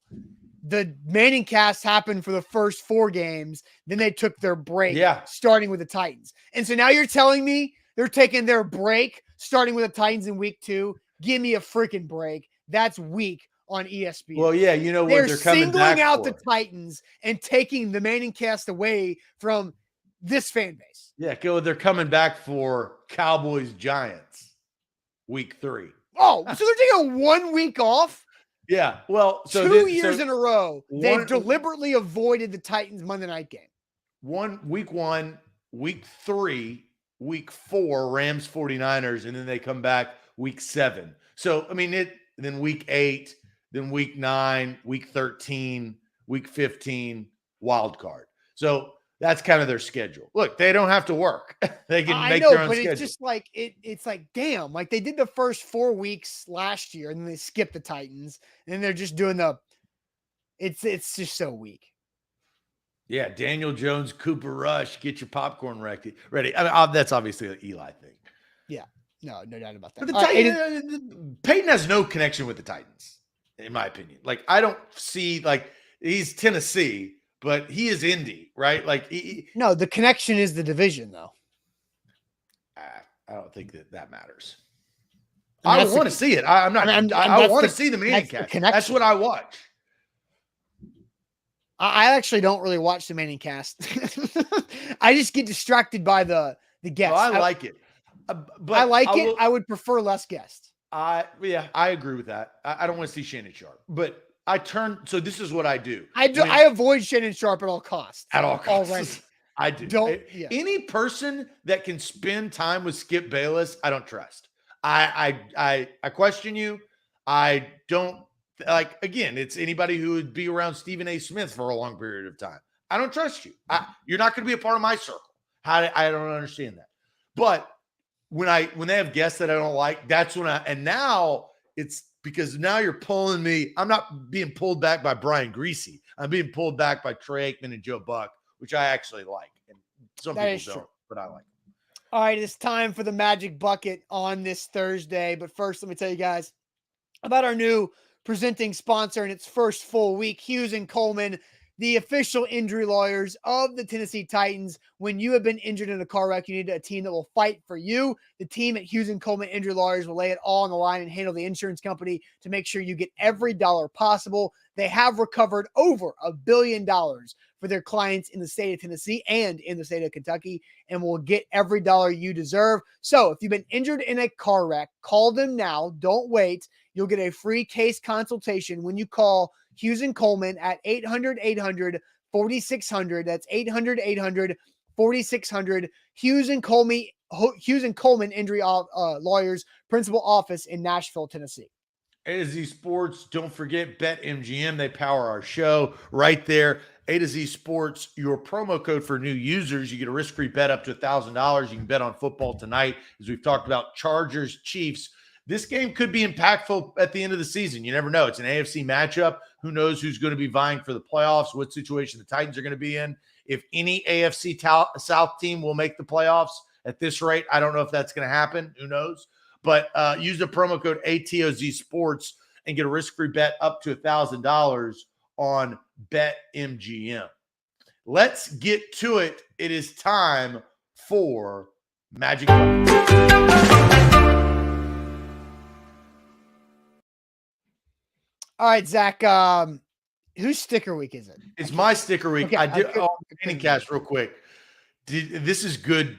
A: The Manning cast happened for the first 4 games. Then they took their break, starting with the Titans. And so now you're telling me they're taking their break, starting with the Titans in week 2. Give me a freaking break. That's weak on ESPN.
B: Well, yeah, you know what they're coming back
A: singling out
B: for.
A: the Titans and taking the Manning cast away from this fan base.
B: Yeah, they're coming back for Cowboys Giants week 3.
A: Oh, so they're taking 1 week off?
B: Yeah, well, so
A: 2 years in a row, they've deliberately avoided the Titans Monday night game.
B: Week 1, week 3, week 4, Rams 49ers, and then they come back week 7. So, I mean, then week 8, then week 9, week 13, week 15, wild card. So that's kind of their schedule. Look, they don't have to work. They can make their own schedule.
A: It's just like it's like, damn, like they did the first 4 weeks last year and then they skipped the Titans and they're just doing it's just so weak.
B: Yeah, Daniel Jones, Cooper Rush, get your popcorn ready. I mean, that's obviously an Eli thing.
A: Yeah, no doubt about that.
B: But Peyton has no connection with the Titans, in my opinion. Like, I don't see, like, he's Tennessee, but he is Indy, right? Like,
A: no, the connection is the division, though.
B: I don't think that matters.
A: I mean,
B: I want to see it. I want to see the Manning cast. That's what I watch.
A: I actually don't really watch the Manning cast. I just get distracted by the guests.
B: Well, I like it. But
A: I like it. I would prefer less guests.
B: I agree with that. I don't want to see Shannon Sharp, but so this is what I do.
A: I avoid Shannon Sharp at all costs.
B: At all costs.
A: Already.
B: I do. Any person that can spend time with Skip Bayless, I don't trust. I question you. I don't like, again, it's anybody who would be around Stephen A. Smith for a long period of time. I don't trust you. You're not going to be a part of my circle. I don't understand that. But when they have guests that I don't like, that's when and now it's because now you're pulling me. I'm not being pulled back by Brian Greasy. I'm being pulled back by Trey Aikman and Joe Buck, which I actually like. And some people don't, but I like them.
A: All right, it's time for the Magic Bucket on this Thursday. But first, let me tell you guys about our new presenting sponsor in its first full week, Hughes and Coleman, the official injury lawyers of the Tennessee Titans. When you have been injured in a car wreck, you need a team that will fight for you. The team at Hughes and Coleman Injury Lawyers will lay it all on the line and handle the insurance company to make sure you get every dollar possible. They have recovered over $1 billion for their clients in the state of Tennessee and in the state of Kentucky, and will get every dollar you deserve. So if you've been injured in a car wreck, call them now. Don't wait. You'll get a free case consultation when you call Hughes and Coleman at 800-800-4600. That's 800-800-4600. Hughes and Coleman Injury Lawyers, principal office in Nashville, Tennessee.
B: A to Z Sports, don't forget BetMGM. They power our show right there. A to Z Sports, your promo code for new users. You get a risk-free bet up to $1,000. You can bet on football tonight. As we've talked about, Chargers, Chiefs. This game could be impactful at the end of the season. You never know. It's an AFC matchup. Who knows who's going to be vying for the playoffs, what situation the Titans are going to be in. If any AFC South team will make the playoffs at this rate, I don't know if that's going to happen. Who knows? But use the promo code ATOZ Sports and get a risk-free bet up to $1,000 on BetMGM. Let's get to it. It is time for Magic Bucket.
A: All right, Zach, whose sticker week is it?
B: It's my sticker week.
A: Okay,
B: I did Manning cast real quick. This is good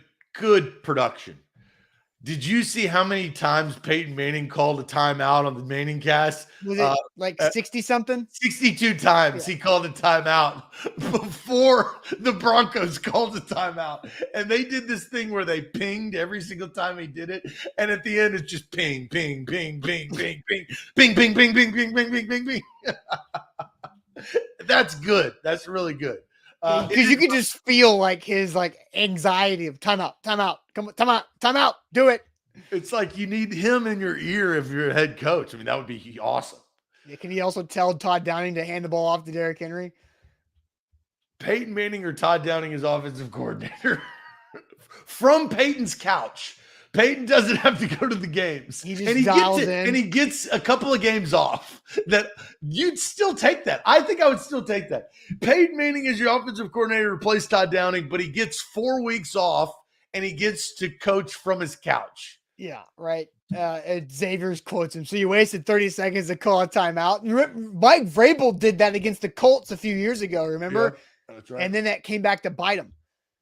B: production. Did you see how many times Peyton Manning called a timeout on the Manning cast?
A: Was it like 60 something?
B: 62 times he called a timeout before the Broncos called a timeout. And they did this thing where they pinged every single time he did it. And at the end, it's just ping, ping, ping, ping, ping, ping, ping, ping, ping, ping, ping, ping, ping, ping, ping. That's good. That's really good.
A: Because you could just feel like his like anxiety of timeout, come on, timeout, do it.
B: It's like you need him in your ear if you're a head coach. I mean, that would be awesome.
A: Yeah, can he also tell Todd Downing to hand the ball off to Derrick Henry?
B: Peyton Manning or Todd Downing is offensive coordinator from Peyton's couch. Peyton doesn't have to go to the games.
A: He just dials in.
B: And he gets a couple of games off. That you'd still take that. I think I would still take that. Peyton Manning is your offensive coordinator to replace Todd Downing, but he gets 4 weeks off and he gets to coach from his couch.
A: Yeah, right. Xavier's quotes him. So you wasted 30 seconds to call a timeout. Mike Vrabel did that against the Colts a few years ago, remember?
B: Yeah, that's right.
A: And then that came back to bite him.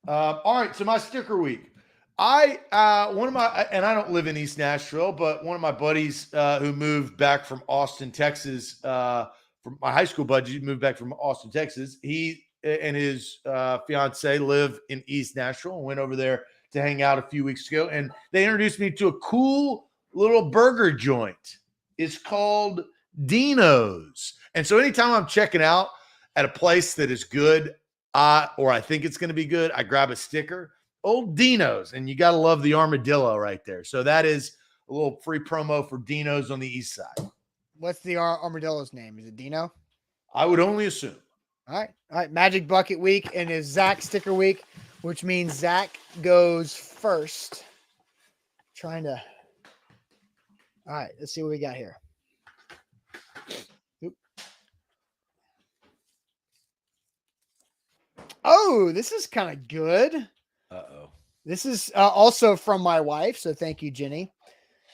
B: All right, so my sticker week. I don't live in East Nashville, but one of my buddies who moved back from Austin, Texas, from my high school buddy moved back from Austin, Texas. He and his fiance live in East Nashville and went over there to hang out a few weeks ago. And they introduced me to a cool little burger joint. It's called Dino's. And so anytime I'm checking out at a place that is good, or I think it's going to be good, I grab a sticker. Old Dino's, and you got to love the armadillo right there. So that is a little free promo for Dino's on the east side.
A: What's the armadillo's name? Is it Dino?
B: I would only assume.
A: All right. Magic Bucket Week and is Zach sticker week, which means Zach goes first. All right, let's see what we got here. Oop. Oh, this is kind of good.
B: Uh-oh.
A: This is also from my wife, so thank you, Jenny.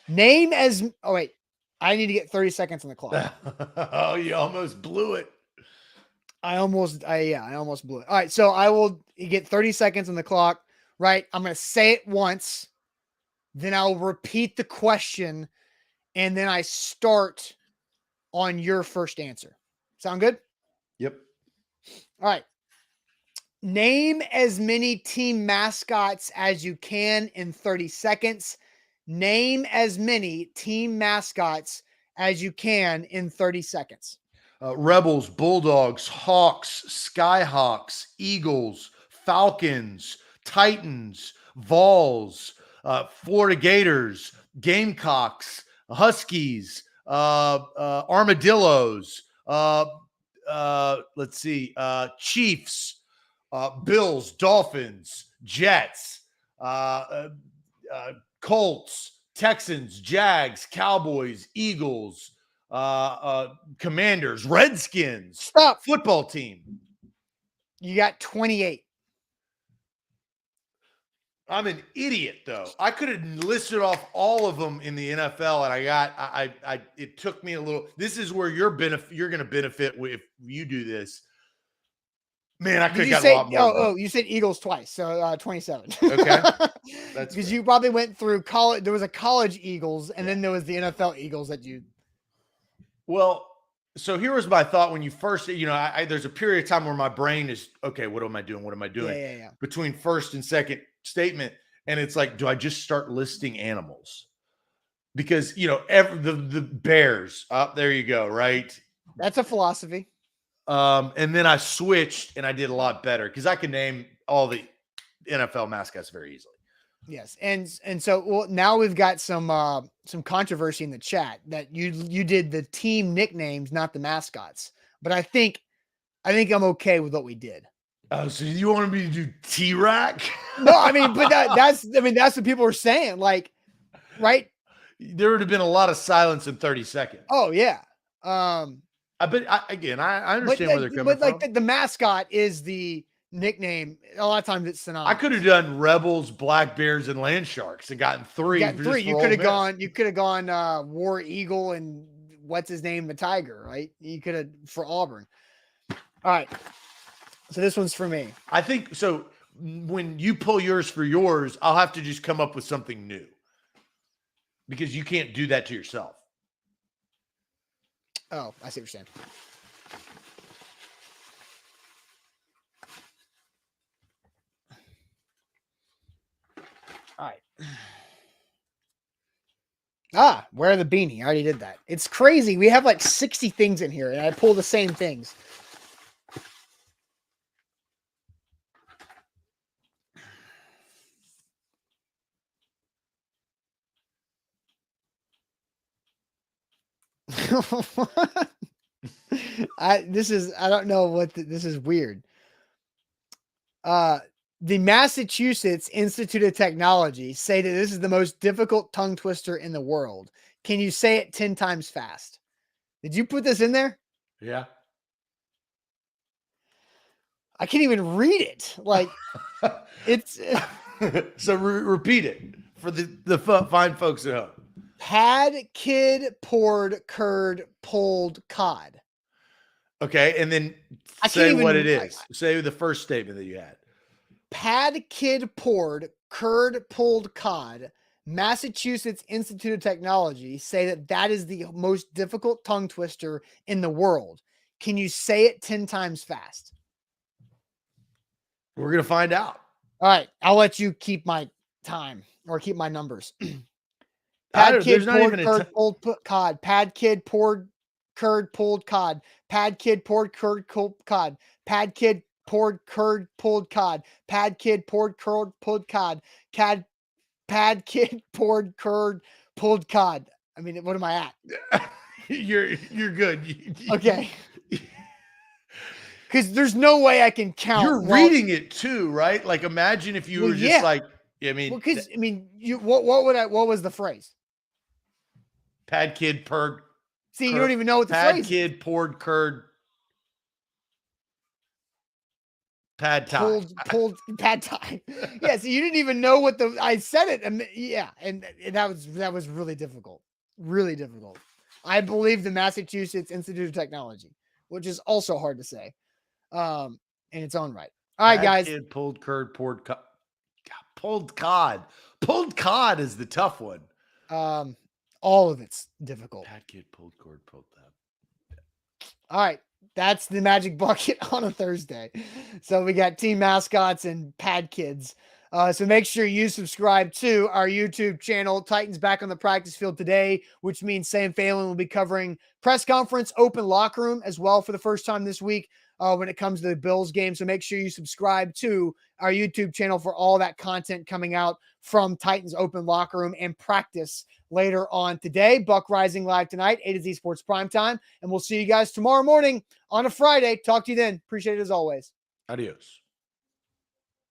A: I need to get 30 seconds on the clock.
B: Oh, you almost blew it.
A: I almost blew it. All right, so I will get 30 seconds on the clock, right? I'm going to say it once, then I'll repeat the question, and then I start on your first answer. Sound good?
B: Yep.
A: All right. Name as many team mascots as you can in 30 seconds. Name as many team mascots as you can in 30 seconds.
B: Rebels, Bulldogs, Hawks, Skyhawks, Eagles, Falcons, Titans, Vols, Florida Gators, Gamecocks, Huskies, Armadillos, Chiefs, Bills, Dolphins, Jets, Colts, Texans, Jags, Cowboys, Eagles, Commanders, Redskins.
A: Stop.
B: Football team.
A: You got 28.
B: I'm an idiot, though. I could have listed off all of them in the NFL, and it took me a little. This is where you're going to benefit if you do this. Man, I could have got a lot more.
A: You said Eagles twice, so 27.
B: Okay. That's
A: because you probably went through college. There was a college Eagles, and then there was the NFL Eagles that you.
B: Well, so here was my thought when you first, there's a period of time where my brain is, okay, what am I doing? What am I doing?
A: Yeah.
B: Between first and second statement. And it's like, do I just start listing animals? Because, the Bears, there you go, right?
A: That's a philosophy.
B: And then I switched and I did a lot better because I can name all the NFL mascots very easily.
A: Yes, and so now we've got some controversy in the chat that you did the team nicknames, not the mascots. But I think I'm okay with what we did.
B: Oh, so you wanted me to do T-Rack?
A: No, I mean, but that's what people were saying, like, right?
B: There would have been a lot of silence in 30 seconds.
A: Oh yeah.
B: I understand where they're coming from.
A: But like the mascot is the nickname. A lot of times it's synonymous.
B: I could have done Rebels, Black Bears, and Land Sharks and gotten three.
A: You could have gone War Eagle and what's his name, the Tiger, right? You could have for Auburn. All right. So this one's for me.
B: I think so. When you pull yours for yours, I'll have to just come up with something new because you can't do that to yourself.
A: Oh, I see what you're saying. All right. Wear the beanie. I already did that. It's crazy. We have like 60 things in here, and I pull the same things. I don't know what this is weird. The Massachusetts Institute of Technology say that this is the most difficult tongue twister in the world. Can you say it 10 times fast? Did you put this in there?
B: Yeah.
A: I can't even read it. Like it's
B: So repeat it for the fine folks at home.
A: pad, kid, poured, curd, pulled, cod.
B: Okay, and then
A: I
B: say
A: can't
B: what
A: even.
B: it is. Say the first statement that you had.
A: Pad, kid, poured, curd, pulled, cod. Massachusetts Institute of Technology say that that is the most difficult tongue twister in the world. Can you say it 10 times fast?
B: We're gonna find out.
A: All right, I'll let you keep my time or keep my numbers. Pad kid poured curd pulled cod. Pad kid poured curd pulled cod. Pad kid poured curd cod. Pad kid poured curd pulled cod. Pad kid poured curd pulled cod. Pad kid poured curd pulled cod. I mean, what am I at?
B: You're good.
A: Okay. Because there's no way I can count.
B: You're reading it too, right? Like imagine if you were just like, I mean,
A: because you what was the phrase?
B: Pad kid poured.
A: See, you don't even know what the phrase is.
B: Pad kid poured curd. Pad thai.
A: Pulled pad thai. Yeah, so you didn't even know what I said it. And yeah, and that was really difficult. Really difficult. I believe the Massachusetts Institute of Technology, which is also hard to say. In its own right. All right, guys.
B: Kid pulled curd, poured cod. Pulled cod. Pulled cod is the tough one.
A: All of it's difficult.
B: Pad kid pulled cord, pulled that.
A: All right. That's the magic bucket on a Thursday. So we got team mascots and pad kids. So make sure you subscribe to our YouTube channel. Titans back on the practice field today, which means Sam Phelan will be covering press conference, open locker room as well for the first time this week when it comes to the Bills game. So make sure you subscribe to our YouTube channel for all that content coming out from Titans open locker room and practice later on today. Buck Rising live tonight, A to Z Sports Primetime. And we'll see you guys tomorrow morning on a Friday. Talk to you then. Appreciate it as always.
B: Adios.